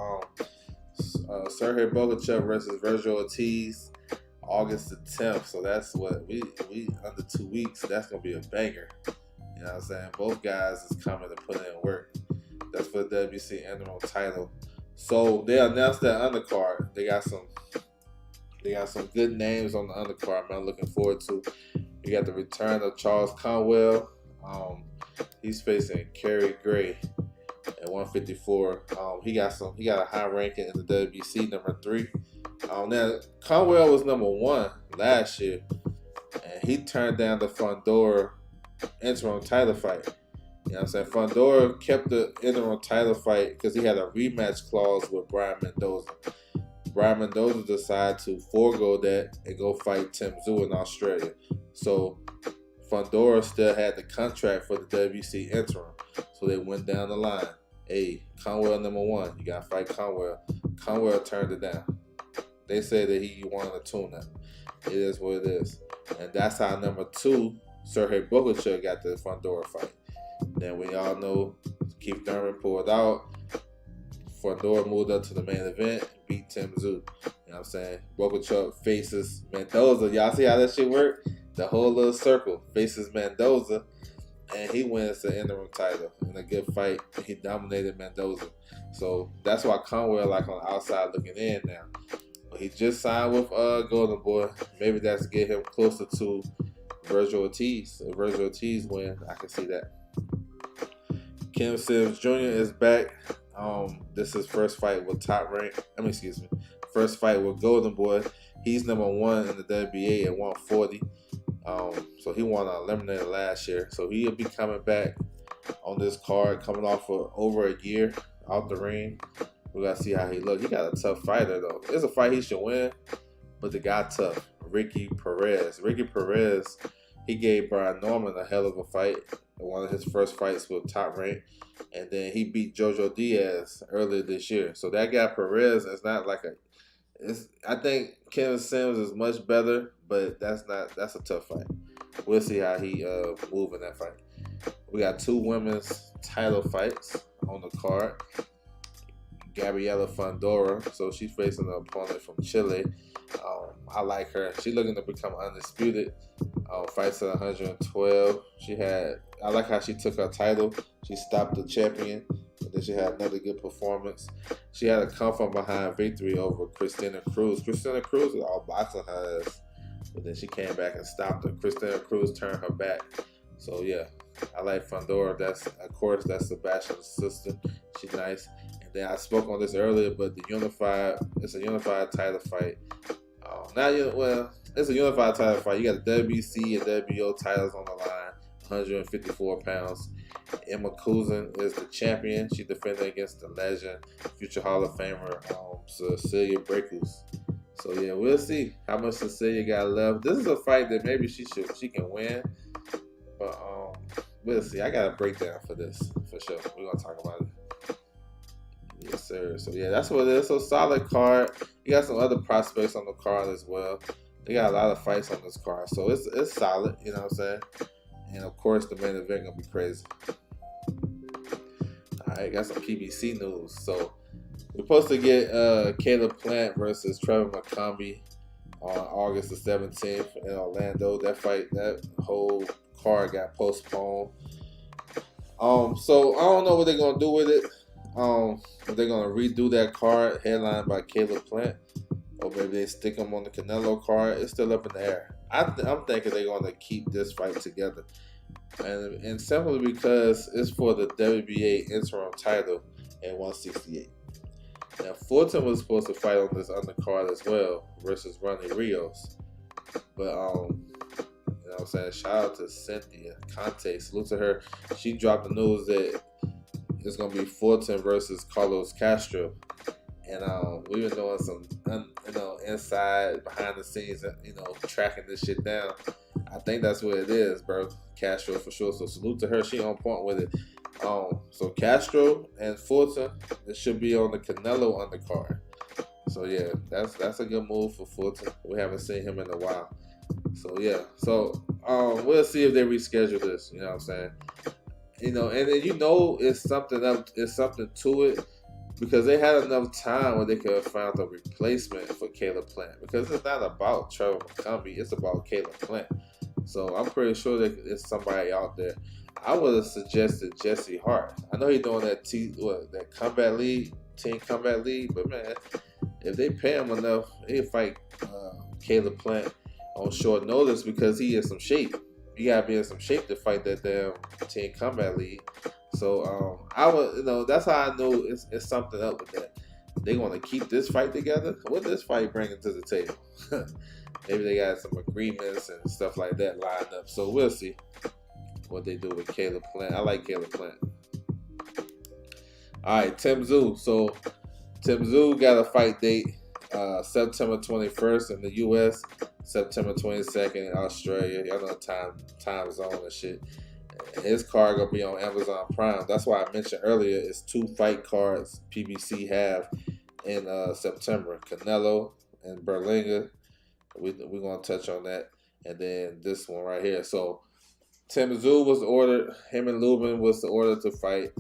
Sergey Bogachev versus Vergil Ortiz, August the 10th. So that's what we under 2 weeks. That's gonna be a banger. You know what I'm saying? Both guys is coming to put in work. That's for the WBC interim title. So they announced that undercard. They got some good names on the undercard, man. I'm looking forward to. You got the return of Charles Conwell. He's facing Kerry Gray at 154. He got a high ranking in the WBC, number 3. Now Conwell was number 1 last year, and he turned down the Fundora interim title fight. You know what I'm saying? Fundora kept the interim title fight because he had a rematch clause with Brian Mendoza. Brian Mendoza decided to forego that and go fight Tim Tszyu in Australia. So Fundora still had the contract for the WBC interim. So they went down the line. Hey, Conwell number 1. You got to fight Conwell. Conwell turned it down. They said that he wanted a tune-up. It is what it is. And that's how number 2, Sergey Bogachev got the Fundora fight. Then we all know Keith Thurman pulled out. Fundora moved up to the main event, beat Tim Tszyu. You know what I'm saying? Bogachev faces Mendoza. Y'all see how that shit work? The whole little circle faces Mendoza, and he wins the interim title in a good fight. He dominated Mendoza. So that's why Conwell like on the outside looking in now. But he just signed with Golden Boy. Maybe that's to get him closer to Vergil Ortiz. If Vergil Ortiz win, I can see that. Kim Sims Jr. is back. This is his first fight with Top Rank. First fight with Golden Boy. He's number 1 in the WBA at 140. So he won an eliminator last year. So he'll be coming back on this card, coming off for over a year out the ring. We gotta see how he looks. He got a tough fighter though. It's a fight he should win, but the guy tough. Ricky Perez, he gave Brian Norman a hell of a fight in one of his first fights with Top Rank, and then he beat Jojo Diaz earlier this year. So that guy Perez is not like I think Kevin Sims is much better, but that's a tough fight. We'll see how he move in that fight. We got 2 women's title fights. on the card. Gabriela Fundora, so she's facing an opponent from Chile. I like her. She's looking to become undisputed. Fights at 112. I like how she took her title. She stopped the champion, and then she had another good performance. She had a come from behind victory over Christina Cruz. Christina Cruz was all boxing her ass, but then she came back and stopped her. Christina Cruz turned her back. So yeah, I like Fundora. That's Sebastian's sister. She's nice. And then I spoke on this earlier, but it's a unified title fight. It's a unified title fight. You got the WBC and WBO titles on the line, 154 pounds. Emma Cousin is the champion. She defended against the legend, future Hall of Famer, Cecilia Brækhus. So yeah, we'll see how much Cecilia got left. This is a fight that maybe she can win, but we'll see. I got a breakdown for this for sure. We're gonna talk about it. Yes, sir. So yeah, that's what it is. So solid card. You got some other prospects on the card as well. They got a lot of fights on this card, so it's solid. You know what I'm saying? And of course, the main event gonna be crazy. All right, got some PBC news. So we're supposed to get Caleb Plant versus Trevor McCombie on August the 17th in Orlando. That whole card got postponed. So I don't know what they're gonna do with it. If they're gonna redo that card headlined by Caleb Plant, or maybe they stick him on the Canelo card. It's still up in the air. I'm thinking they're gonna keep this fight together, and simply because it's for the WBA interim title at 168. Now Fulton was supposed to fight on this undercard as well versus Ronnie Rios, but you know what I'm saying, shout out to Cynthia Conte, salute to her. She dropped the news that it's gonna be Fulton versus Carlos Castro, and we've been doing some inside behind the scenes, tracking this shit down. I think that's what it is, bro. Castro for sure. So salute to her. She on point with it. So Castro and Fulton, it should be on the Canelo undercard. So yeah, that's a good move for Fulton. We haven't seen him in a while. So yeah. So we'll see if they reschedule this. You know what I'm saying? And then it's something up. It's something to it, because they had enough time where they could have found a replacement for Caleb Plant. Because it's not about Trevor McCombie, it's about Caleb Plant. So I'm pretty sure that there's somebody out there. I would have suggested Jesse Hart. I know he's doing that team combat league, but man, if they pay him enough, he'll fight Caleb Plant on short notice, because he in some shape. You gotta be in some shape to fight that damn team combat league. So I would, that's how I know it's something up with that. They want to keep this fight together. What this fight bringing to the table? Maybe they got some agreements and stuff like that lined up. So we'll see what they do with Caleb Plant. I like Caleb Plant. All right, Tim Tszyu. So Tim Tszyu got a fight date September 21st in the U.S., September 22nd in Australia. Y'all know time zone and shit. And his card gonna be on Amazon Prime. That's why I mentioned earlier it's 2 fight cards PBC have in September. Canelo and Berlanga. We're gonna touch on that. And then this one right here. So Tim Tszyu was ordered. Him and Lubin was the order to fight.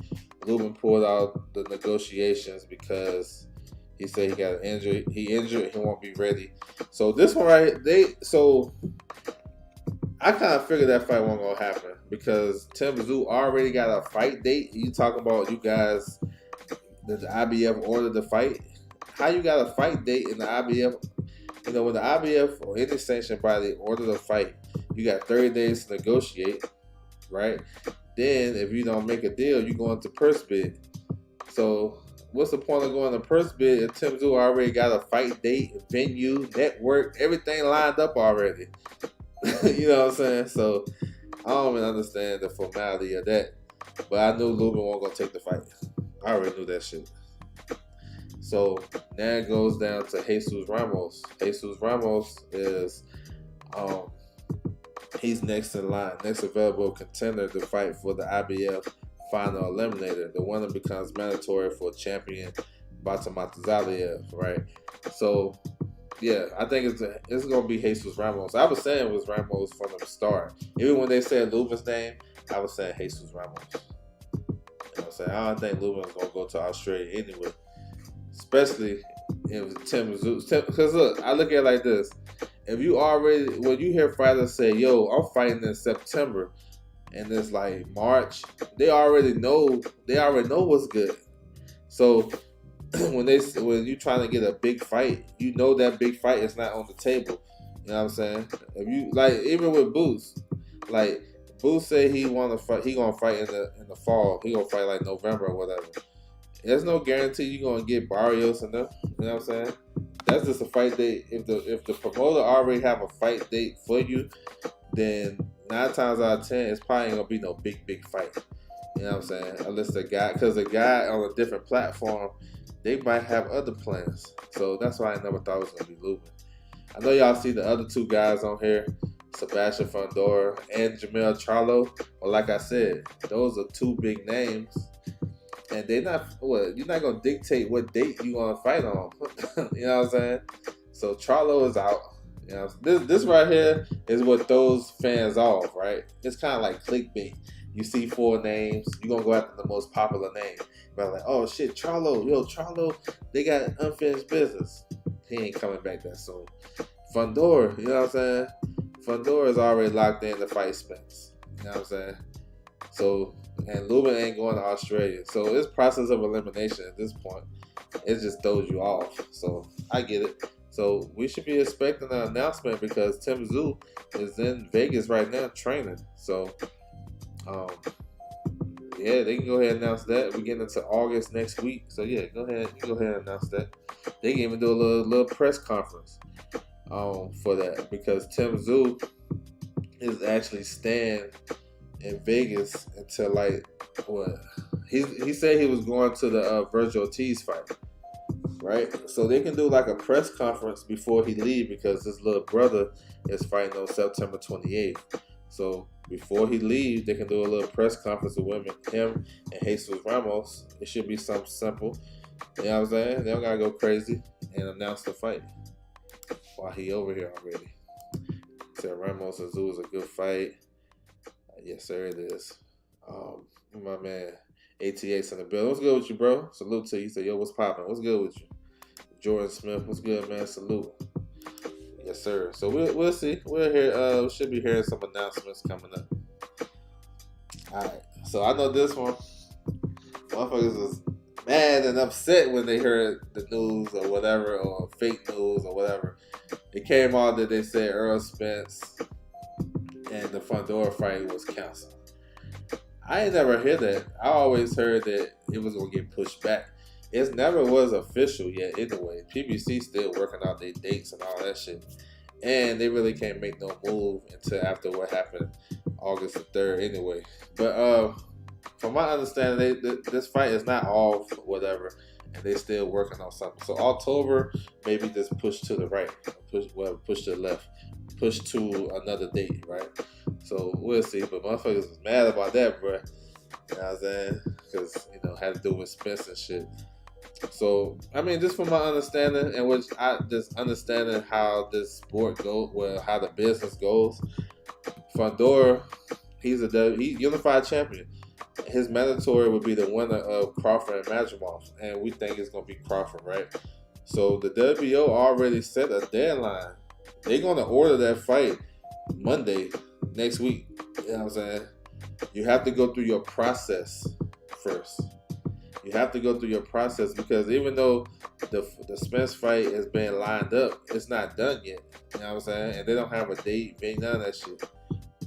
Lubin pulled out the negotiations because he said he got an injury. He injured. He won't be ready. So this one right, I kind of figured that fight wasn't gonna happen, because Tim Tszyu already got a fight date. You talking about you guys that the IBF ordered the fight? How you got a fight date in the IBF? When the IBF or any sanctioned body ordered a fight, you got 30 days to negotiate, right? Then if you don't make a deal, you go into purse bid. So what's the point of going to purse bid if Tim Tszyu already got a fight date, venue, network, everything lined up already? You know what I'm saying? So I don't even understand the formality of that. But I knew Lubin wasn't going to take the fight. I already knew that shit. So now it goes down to Jesus Ramos. Jesus Ramos is he's next in line, next available contender to fight for the IBF final eliminator. The winner becomes mandatory for champion Batamata, right? So yeah, I think it's gonna be Jesus Ramos. I was saying it was Ramos from the start. Even when they said Lubin's name, I was saying Jesus Ramos. You know what I'm saying? I don't think Lubin's gonna go to Australia anyway. Especially if Tim Tszyu. Because look, I look at it like this. If you already, when you hear fighters say, yo, I'm fighting in September, and it's like March, they already know what's good. So when you're trying to get a big fight, you know that big fight is not on the table. You know what I'm saying? If you like, even with Boots, like Boots say he gonna fight in the fall. He gonna fight like November or whatever. There's no guarantee you're gonna get Barrios and them. You know what I'm saying? That's just a fight date. If the promoter already have a fight date for you, then 9 times out of 10, it's probably ain't gonna be no big fight. You know what I'm saying? Unless because the guy on a different platform, they might have other plans. So that's why I never thought it was gonna be Lubin. I know y'all see the other 2 guys on here, Sebastian Fundora and Jamel Charlo. Well, like I said, those are 2 big names. And you're not gonna dictate what date you gonna fight on. You know what I'm saying? So Charlo is out. You know, this right here is what throws fans off, right? It's kind of like clickbait. You see 4 names, you're gonna go after the most popular name. But like, oh shit, Charlo, they got unfinished business. He ain't coming back that soon. Fundora, you know what I'm saying? Fundora is already locked in to fight Spence. You know what I'm saying? So, and Lubin ain't going to Australia. So it's process of elimination at this point. It just throws you off. So I get it. So we should be expecting an announcement because Tim Tszyu is in Vegas right now training. So yeah, they can go ahead and announce that. We're getting into August next week. So yeah, go ahead and announce that. They can even do a little press conference for that because Tim Tszyu is actually staying in Vegas until like what? He said he was going to the Virgil Ortiz fight, right? So they can do like a press conference before he leave because his little brother is fighting on September 28th. So before he leaves, they can do a little press conference with him and Jesus Ramos. It should be something simple. You know what I'm saying? They don't gotta go crazy and announce the fight while he over here already. Said Ramos and Tszyu is a good fight. Yes, sir, it is. My man, ATX in the building. What's good with you, bro? Salute to you. He said, yo, what's poppin'? What's good with you? Jordan Smith, what's good, man? Salute. Yes, sir. So we'll see. We'll hear. We should be hearing some announcements coming up. All right. So I know this one. Motherfuckers was mad and upset when they heard the news or whatever, or fake news or whatever. It came out that they said Errol Spence and the Fundora fight was canceled. I ain't never heard that. I always heard that it was gonna get pushed back. It never was official yet anyway. PBC still working out their dates and all that shit. And they really can't make no move until after what happened August the 3rd anyway. But from my understanding, this fight is not off whatever. And they still working on something. So October, maybe just push to the right. Push to the left. Push to another date, right? So we'll see. But motherfuckers was mad about that, bro. You know what I'm saying? Because, had to do with Spence and shit. So, I mean, just from my understanding, and which I just understanding how this sport goes, how the business goes, Fundora, he's unified champion. His mandatory would be the winner of Crawford and Matchroom, and we think it's going to be Crawford, right? So the WBO already set a deadline. They're going to order that fight Monday next week. You know what I'm saying? You have to go through your process first. You have to go through your process because even though the Spence fight is being lined up, it's not done yet. You know what I'm saying? And they don't have a date, none of that shit.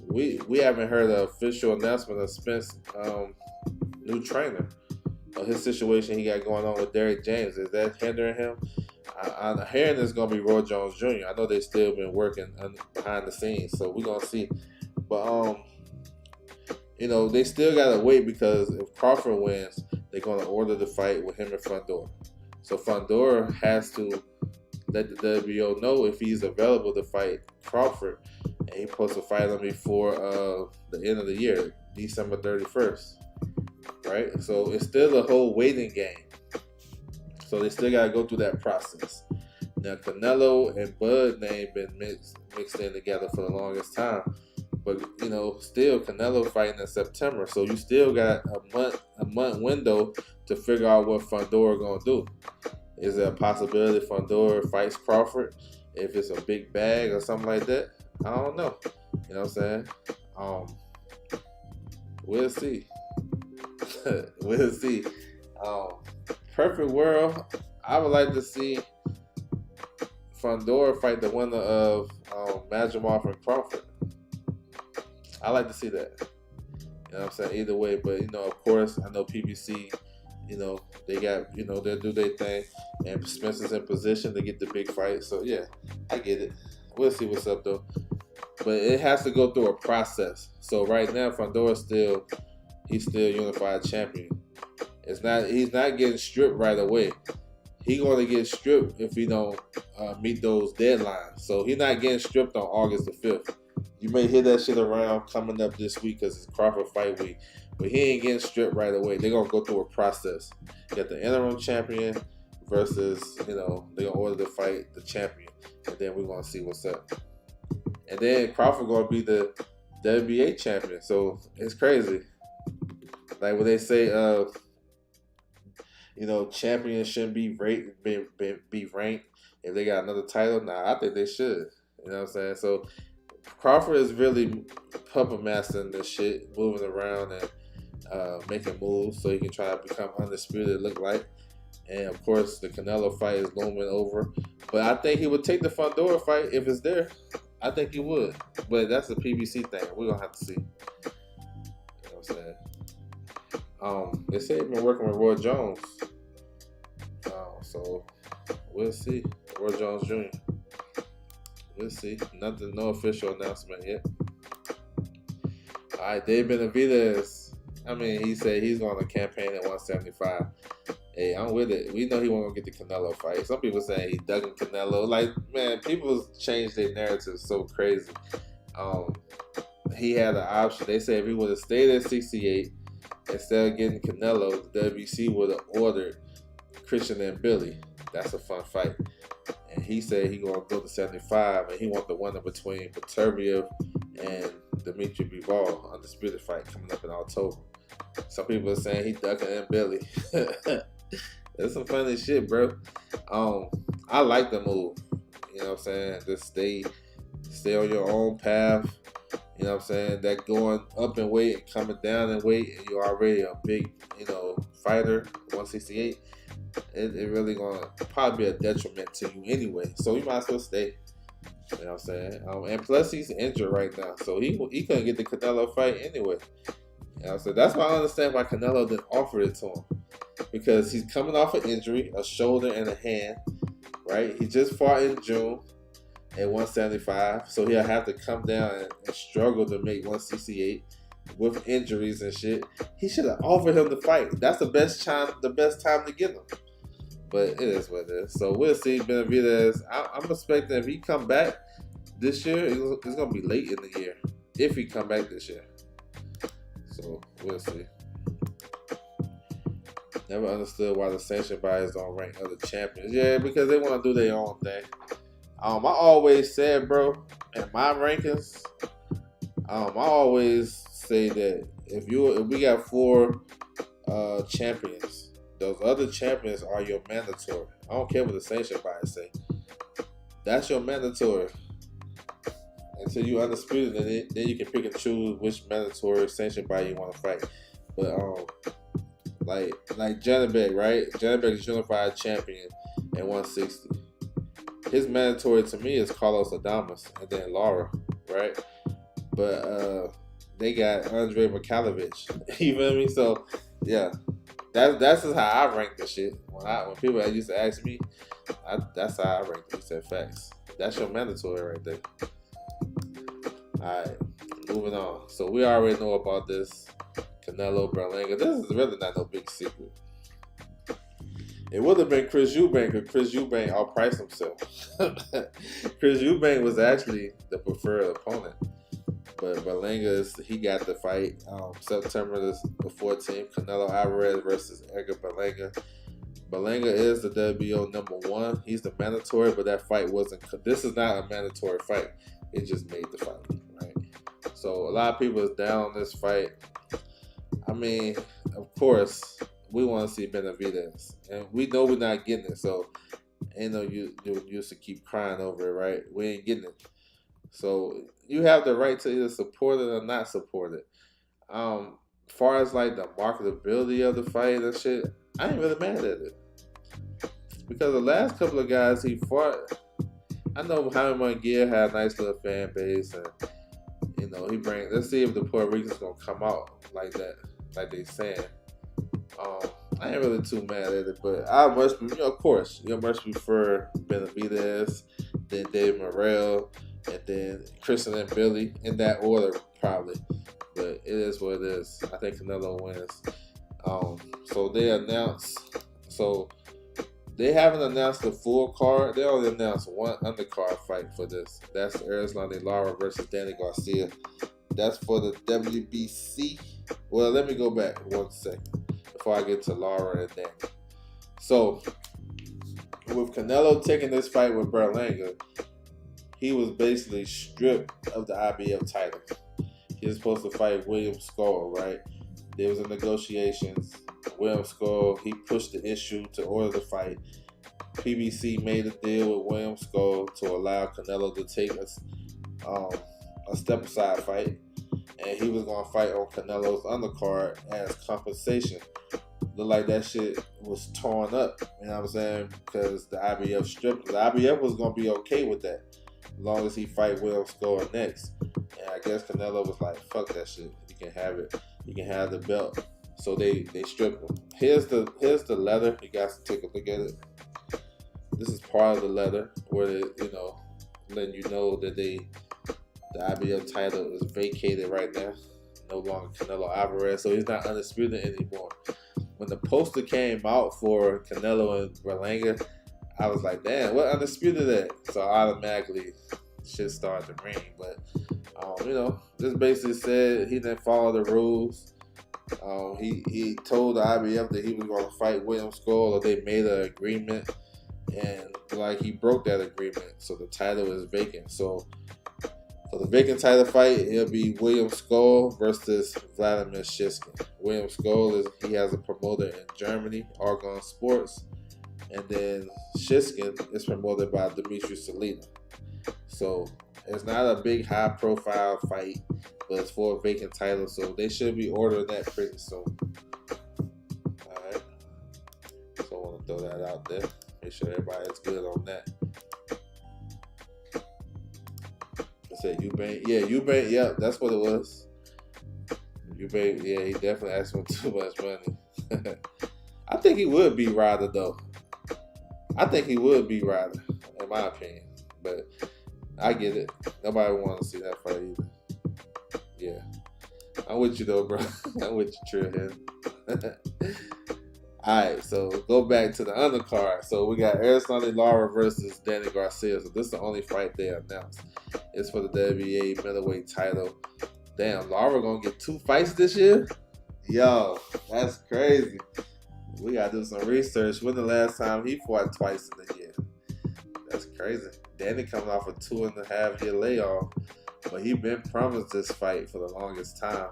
We haven't heard an official announcement of Spence new trainer or his situation he got going on with Derrick James. Is that hindering him? I'm hearing it's going to be Roy Jones Jr. I know they still been working behind the scenes, so we're going to see. But, they still got to wait because if Crawford wins, they're going to order the fight with him and Fundora. So Fundora has to let the WBO know if he's available to fight Crawford, and he's supposed to fight him before the end of the year, December 31st. Right? So it's still a whole waiting game. So they still got to go through that process. Now, Canelo and Bud name been mixed in together for the longest time. But, still Canelo fighting in September. So you still got a month a month window to figure out what Fundora gonna do. Is there a possibility Fundora fights Crawford if it's a big bag or something like that? I don't know. You know what I'm saying? We'll see. We'll see. Perfect world, I would like to see Fundora fight the winner of Madrimov and Crawford. I like to see that. You know what I'm saying? Either way, but of course, I know PBC, they got, they'll do their thing, and Spencer's in position to get the big fight. So yeah, I get it. We'll see what's up though. But it has to go through a process. So right now, Fundora he's still unified champion. He's not getting stripped right away. He's going to get stripped if he don't meet those deadlines. So he's not getting stripped on August the 5th. You may hear that shit around coming up this week because it's Crawford fight week. But he ain't getting stripped right away. They're going to go through a process. You got the interim champion versus, they're going to order to fight the champion. And then we're going to see what's up. And then Crawford going to be the WBA champion. So it's crazy. Like when they say, champions shouldn't be ranked if they got another title. Nah, I think they should. You know what I'm saying? So Crawford is really puppet mastering this shit, moving around and making moves so he can try to become undisputed, look like. And of course, the Canelo fight is looming over. But I think he would take the Fundora fight if it's there. I think he would. But that's a PBC thing. We're going to have to see. You know what I'm saying? They say he's been working with Roy Jones. So we'll see. Roy Jones Jr. We'll see. No official announcement yet. All right, Dave Benavidez. He said he's going to campaign at 175. Hey, I'm with it. We know he won't get the Canelo fight. Some people saying he dug in Canelo. Like, man, people change their narrative so crazy. He had an option. They said if he would have stayed at 68 instead of getting Canelo, the WBC would have ordered Christian and Billy. That's a fun fight. And he said he going to go to 75, and he want the winner between Beterbiev and Dmitry Bivol, undisputed fight coming up in October. Some people are saying he ducking and Billy. That's some funny shit, bro. I like the move. You know what I'm saying? Just stay on your own path. You know what I'm saying? That going up in weight and coming down in weight, and you're already a big, fighter, 168. It really gonna probably be a detriment to you anyway. So you might as well stay. You know what I'm saying? And plus he's injured right now, so he couldn't get the Canelo fight anyway. You know what I'm saying? That's why I understand why Canelo didn't offer it to him, because he's coming off an injury, a shoulder and a hand. Right? He just fought in June at 175, so he'll have to come down and struggle to make 168 with injuries and shit. He should have offered him the fight. That's the best time to get him. But it is what it is. So we'll see. Benavidez, I'm expecting if he come back this year, it's gonna be late in the year if he come back this year. So we'll see. Never understood why the sanction bodies don't rank other champions. Yeah, because they want to do their own thing. I always said, bro, in my rankings, I always say that if we got 4 champions, those other champions are your mandatory. I don't care what the sanction bodies say. That's your mandatory. Until you undisputed, then you can pick and choose which mandatory sanction body you want to fight. But like Janabek, right? Janabek is unified champion at 160. His mandatory to me is Carlos Adames and then Lara, right? But they got Andre Mikhailovich. You feel me? So yeah, that's just how I rank the shit. When people used to ask me, that's how I rank it. He said facts. That's your mandatory right there. All right, moving on. So we already know about this Canelo Berlanga. This is really not no big secret. It would have been Chris Eubank, but Chris Eubank outpriced himself. Chris Eubank was actually the preferred opponent. But Berlanga, he got the fight September the 14th. Canelo Alvarez versus Edgar Berlanga. Berlanga is the WBO #1. He's the mandatory, but that fight wasn't. This is not a mandatory fight. It just made the fight, right? So a lot of people is down on this fight. I mean, of course, we want to see Benavidez, and we know we're not getting it. So, ain't no you used to keep crying over it, right? We ain't getting it. So you have the right to either support it or not support it. As far as like the marketability of the fight and shit, I ain't really mad at it because the last couple of guys he fought, I know Hanah Gabriel had a nice little fan base, and he bring. Let's see if the Puerto Ricans gonna come out like that, like they saying. I ain't really too mad at it, but I much, of course, you much prefer Benavidez, then Dave Morrell, and then Kristen and Billy in that order probably. But it is what it is. I think Canelo wins. So they announced. So they haven't announced the full card. They only announced one undercard fight for this. That's Erislandy Lara versus Danny Garcia. That's for the WBC. Well, let me go back 1 second before I get to Lara and Danny. So with Canelo taking this fight with Berlanga, he was basically stripped of the IBF title. He was supposed to fight William Skull, right? There was a negotiations. William Skull, he pushed the issue to order the fight. PBC made a deal with William Skull to allow Canelo to take a step aside fight, and he was gonna fight on Canelo's undercard as compensation. Looked like that shit was torn up, you know what I'm saying? Because the IBF stripped. The IBF was gonna be okay with that, as long as he fight William Skull next. And I guess Canelo was like, fuck that shit. You can have it. You can have the belt. So they stripped him. Here's the letter. You guys can take a look at it. This is part of the letter where they, letting you know that the IBF title is vacated right now. No longer Canelo Alvarez. So he's not undisputed anymore. When the poster came out for Canelo and Berlanga, I was like, damn, what undisputed at? So automatically shit started to ring. But this basically said he didn't follow the rules. He told the IBF that he was going to fight William Skull, or they made an agreement, and he broke that agreement. So the title is vacant. So for the vacant title fight, it'll be William Skull versus Vladimir Shiskin. William Skull he has a promoter in Germany, Argon Sports, and then Shiskin is promoted by Dimitri Salina. So it's not a big high-profile fight, but it's for a vacant title, so they should be ordering that pretty soon. All right. So I want to throw that out there. Make sure everybody's good on that. I said Eubank. Yeah, Eubank. Yep, that's what it was. Eubank. Yeah, he definitely asked for too much money. I think he would be Ryder though. I think he would be Ryder, in my opinion. But I get it. Nobody wants to see that fight either. Yeah. I'm with you though, bro. I'm with you, Trailhead. Alright, so go back to the undercard. So we got Erislandy Lara versus Danny Garcia. So this is the only fight they announced. It's for the WBA middleweight title. Damn, Lara gonna get 2 fights this year? Yo, that's crazy. We gotta do some research. When the last time he fought twice in a year? That's crazy. Danny coming off a 2.5-year layoff, but he been promised this fight for the longest time.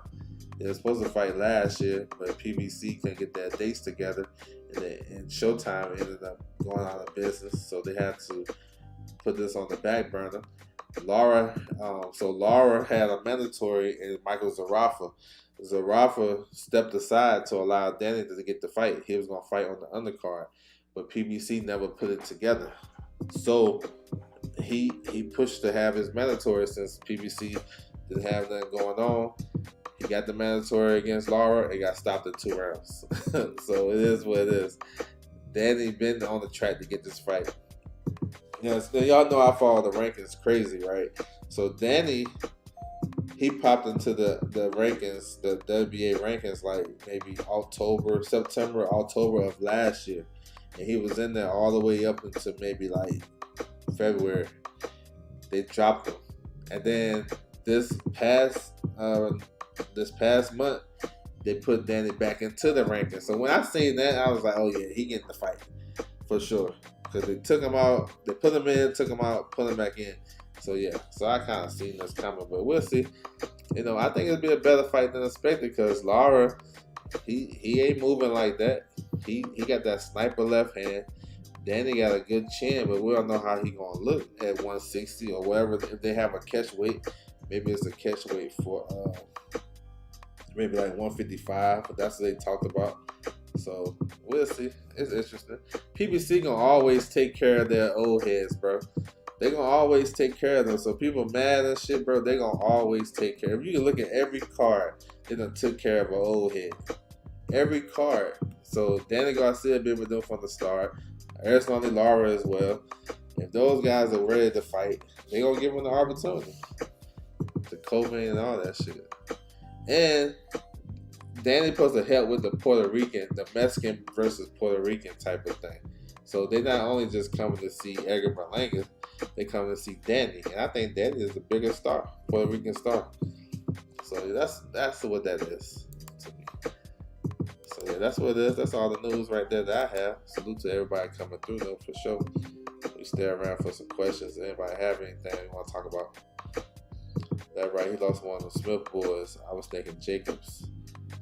They were supposed to fight last year, but PBC couldn't get their dates together, and Showtime ended up going out of business, so they had to put this on the back burner. Lara had a mandatory in Michael Zarafa. Zarafa stepped aside to allow Danny to get the fight. He was going to fight on the undercard, but PBC never put it together. So he pushed to have his mandatory since PBC didn't have nothing going on. He got the mandatory against Lara. It got stopped in 2 rounds. So it is what it is. Danny been on the track to get this fight. Y'all know I follow the rankings crazy, right? So Danny, he popped into the rankings, the WBA rankings, like maybe September, October of last year. And he was in there all the way up until maybe like February. They dropped him. And then this past month, they put Danny back into the rankings. So when I seen that, I was like, oh yeah, he getting the fight for sure. Because they took him out, they put him in, took him out, put him back in. So yeah, so I kind of seen this coming, but we'll see. I think it'll be a better fight than expected because Lara He ain't moving like that. He got that sniper left hand. Danny got a good chin, but we don't know how he gonna look at 160 or whatever. If they have a catch weight, maybe it's a catch weight for maybe like 155. But that's what they talked about. So we'll see. It's interesting. PBC gonna always take care of their old heads, bro. They gonna always take care of them. So people mad and shit, bro. They gonna always take care. If you can look at every card, they done took care of an old head. Every card. So Danny Garcia been with them from the start. Aristotle Lara as well. If those guys are ready to fight, they gonna give them the opportunity. The co-main and all that shit. And Danny supposed to help with the Puerto Rican, the Mexican versus Puerto Rican type of thing. So they not only just coming to see Edgar Berlanga, they come to see Danny. And I think Danny is the bigger star, Puerto Rican star. So that's what that is to me. So yeah, that's what it is. That's all the news right there that I have. Salute to everybody coming through though, for sure. We stay around for some questions. Anybody have anything you want to talk about? That right, he lost one of the Smith boys. I was thinking Jacobs.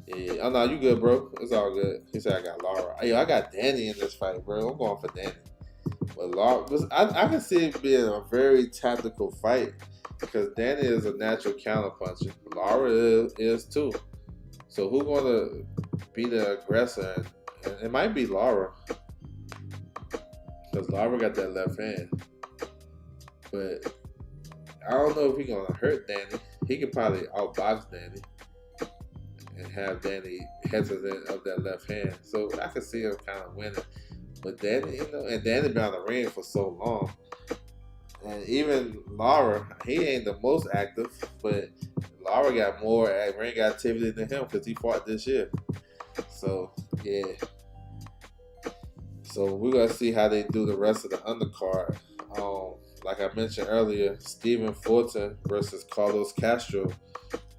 Yeah. Oh no, you good, bro. It's all good. He said I got Lara. Hey, I got Danny in this fight, bro. I'm going for Danny. But Lara, I can see it being a very tactical fight because Danny is a natural counterpuncher. Lara is too. So who's going to be the aggressor? And it might be Lara because Lara got that left hand. But I don't know if he's going to hurt Danny. He could probably outbox Danny and have Danny hesitant of that left hand. So I could see him kind of winning. But Danny, and Danny been on the ring for so long. And even Lara, he ain't the most active, but Lara got more ring activity than him because he fought this year. So, yeah. So we're going to see how they do the rest of the undercard. Like I mentioned earlier, Stephen Fulton versus Carlos Castro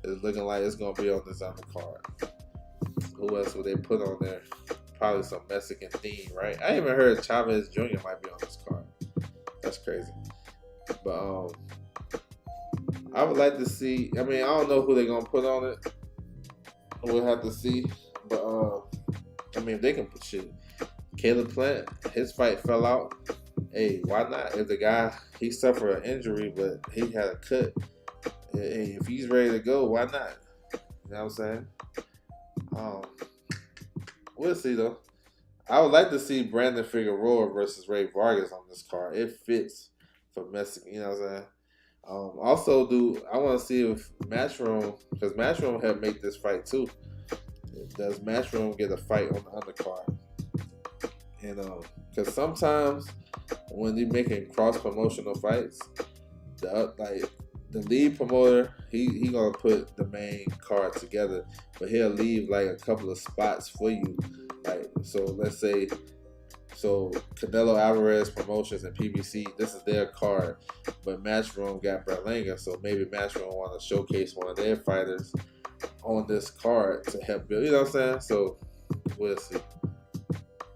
is looking like it's going to be on this undercard. Who else would they put on there? Probably some Mexican theme, right? I even heard Chavez Jr. might be on this card. That's crazy. But I would like to see. I mean, I don't know who they're gonna put on it. We'll have to see. But I mean, if they can put shit. Caleb Plant, his fight fell out. Hey, why not? If the guy he suffered an injury, but he had a cut. Hey, if he's ready to go, why not? You know what I'm saying? We'll see though. I would like to see Brandon Figueroa versus Ray Vargas on this card. It fits for Mexican, you know what I'm saying? Also, I want to see if Matchroom, because Matchroom helped make this fight too. Does Matchroom get a fight on the undercard? And because sometimes when you're making cross promotional fights, the lead promoter he gonna put the main card together, but he'll leave like a couple of spots for you. Like, so let's say, Canelo Alvarez Promotions and PBC, this is their card, but Matchroom got Berlanga, so maybe Matchroom want to showcase one of their fighters on this card to help build. You know what I'm saying? So we'll see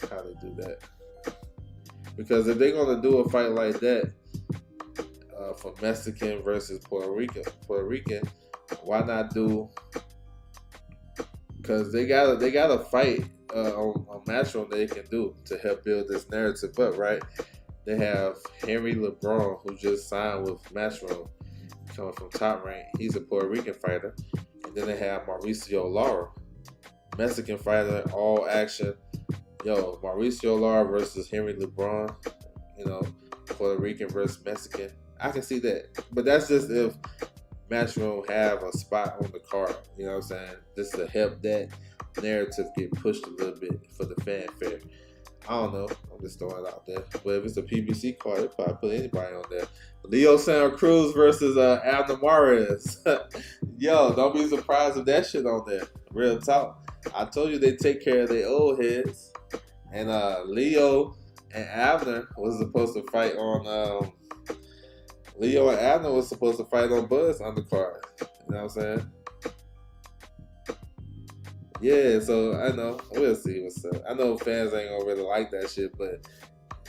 how they do that. Because if they're gonna do a fight like that, for Mexican versus Puerto Rican, why not do? Because they got a fight on Matchroom they can do to help build this narrative up, right? They have Henry LeBron, who just signed with Matchroom, coming from Top Rank. He's a Puerto Rican fighter. And then they have Mauricio Lara, Mexican fighter, all action. Yo, Mauricio Lara versus Henry LeBron, Puerto Rican versus Mexican. I can see that. But that's just if Matchroom have a spot on the card. You know what I'm saying? Just to help that narrative get pushed a little bit for the fanfare. I don't know. I'm just throwing it out there. But if it's a PBC card, they probably put anybody on there. Leo Santa Cruz versus Abner Mares. Yo, don't be surprised if that shit on there. Real talk. I told you they take care of their old heads. And Leo and Abner was supposed to fight on Leo and Abner was supposed to fight on Buzz undercard. You know what I'm saying? Yeah, so I know. We'll see what's up. I know fans ain't gonna really like that shit, but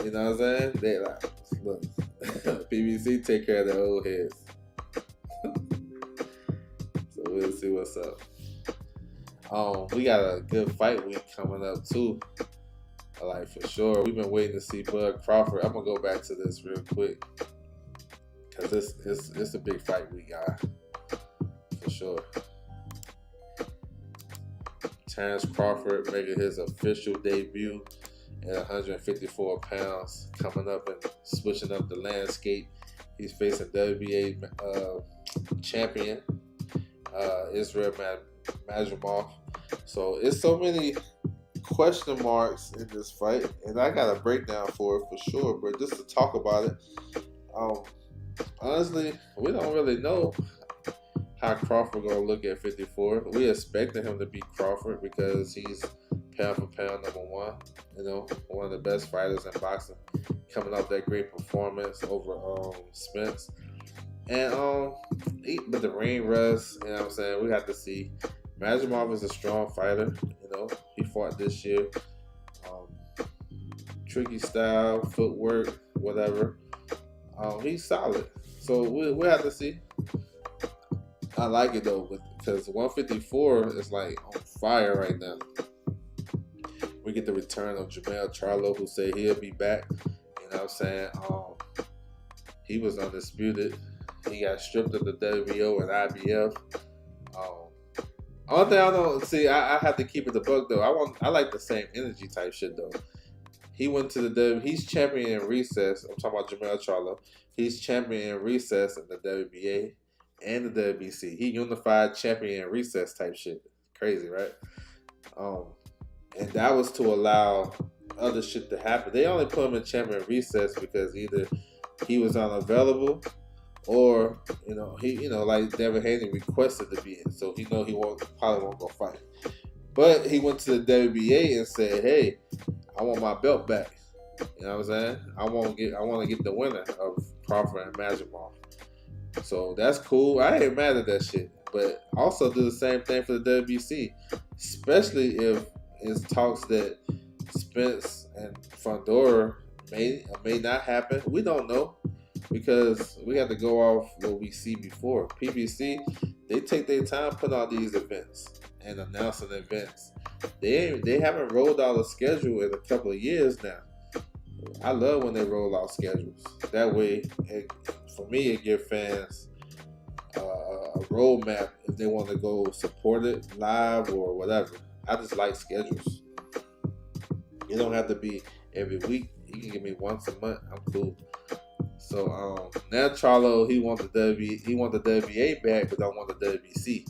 you know what I'm saying? They like, look, PBC take care of their old heads. So we'll see what's up. We got a good fight week coming up too. Like for sure, we've been waiting to see Bud Crawford. I'm gonna go back to this real quick because it's a big fight week, guy, for sure. Terrence Crawford making his official debut at 154 pounds, coming up and switching up the landscape. He's facing WBA champion Israel Madrimov. So it's so many question marks in this fight, and I got a breakdown for it for sure. But just to talk about it, honestly, we don't really know how Crawford gonna look at 54. We expected him to beat Crawford because he's pound for pound number one. You know, one of the best fighters in boxing, coming off that great performance over Spence. And but the ring rust, you know what I'm saying? We have to see. Madrimov is a strong fighter. You know, he fought this year. Tricky style, footwork, whatever. He's solid. So we'll have to see. I like it though, because 154 is like on fire right now. We get the return of Jermell Charlo, who said he'll be back. You know what I'm saying? He was undisputed. He got stripped of the WBO and IBF. Only thing I don't see, I have to keep it the buck though. I like the same energy type shit though. He went to the he's champion in recess. I'm talking about Jermell Charlo. He's champion in recess in the WBA and the WBC. He unified champion in recess type shit. Crazy, right? And that was to allow other shit to happen. They only put him in champion in recess because either he was unavailable or, he, like Devin Haney requested to be in. So he know he probably won't go fight. But he went to the WBA and said, hey, I want my belt back. You know what I'm saying? I want to get the winner of Crawford and Madrimov. So that's cool. I ain't mad at that shit. But also do the same thing for the WBC. Especially if it's talks that Spence and Fundora may not happen. We don't know. Because we have to go off what we see before. PBC, they take their time putting out these events and announcing events. They haven't rolled out a schedule in a couple of years now. I love when they roll out schedules. That way, for me, it gives fans a roadmap if they want to go support it live or whatever. I just like schedules. You don't have to be every week. You can give me once a month. I'm cool. So now Charlo, he want the WBA back, but don't want the WBC,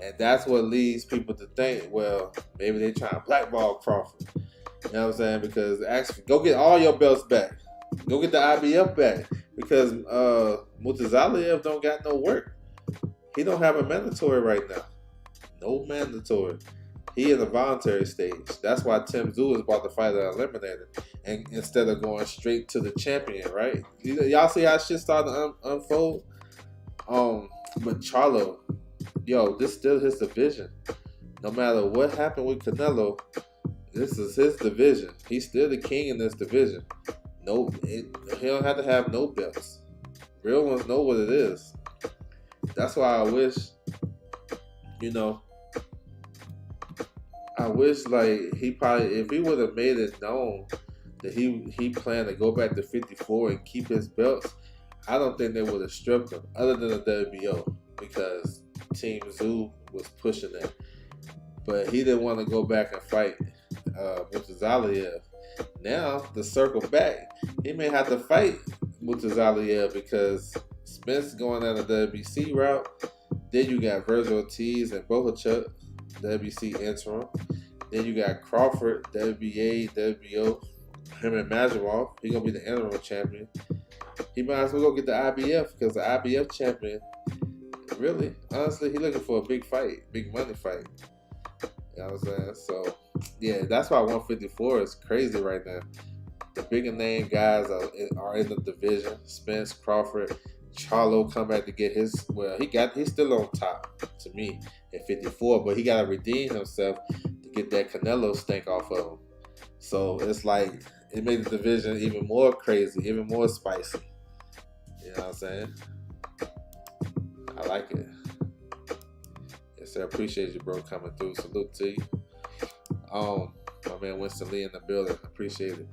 and that's what leads people to think, well, maybe they trying to blackball Crawford. You know what I'm saying? Because actually, go get all your belts back. Go get the IBF back because Mutazaliev don't got no work. He don't have a mandatory right now. No mandatory. He in the voluntary stage. That's why Tim Tszyu is about to fight an eliminator, and instead of going straight to the champion, right? Y'all see how shit started to unfold. But Charlo, this still his division. No matter what happened with Canelo, this is his division. He's still the king in this division. He don't have to have no belts. Real ones know what it is. That's why I wish, like he probably, if he would have made it known that he planned to go back to 54 and keep his belts, I don't think they would have stripped him other than the WBO because Team Tszyu was pushing that. But he didn't want to go back and fight Mutazaliev. Now, to circle back, he may have to fight Mutazaliev because Spence going down the WBC route. Then you got Virgil Ortiz and Bohachuk, WBC interim. Then you got Crawford, WBA, WBO, him and Madrimov. He's going to be the interim champion. He might as well go get the IBF because the IBF champion, really, honestly, he's looking for a big fight, big money fight. You know what I'm saying? So, yeah, that's why 154 is crazy right now. The bigger name guys are in the division. Spence, Crawford, Charlo come back to get his. Well, he's still on top to me at 54, but he got to redeem himself to get that Canelo stink off of him. So it's like it made the division even more crazy, even more spicy. You know what I'm saying? I like it. Yes, I appreciate you, bro, coming through. Salute to you. My man Winston Lee in the building. Appreciate it.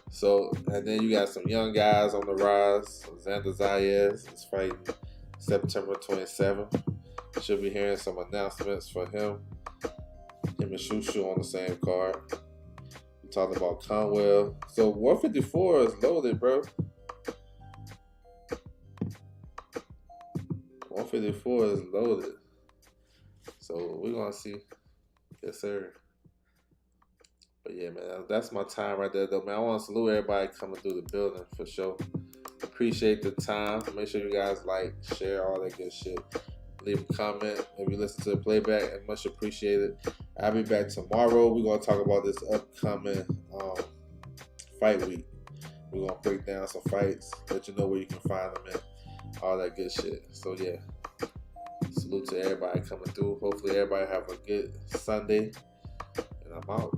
So, and then you got some young guys on the rise. Xander Zayas is fighting September 27th. Should be hearing some announcements for him. Him and Shushu on the same card. We talked about Conwell. So 154 is loaded, bro. 154 is loaded. So we're gonna see. Yes, sir. But yeah, man, that's my time right there, though, man. I want to salute everybody coming through the building for sure. Appreciate the time. Make sure you guys like, share, all that good shit. Leave a comment if you listen to the playback, and much appreciated. I'll be back tomorrow. We're gonna talk about this upcoming fight week. We're gonna break down some fights, let you know where you can find them at, all that good shit. So yeah, salute to everybody coming through. Hopefully everybody have a good Sunday, and I'm out.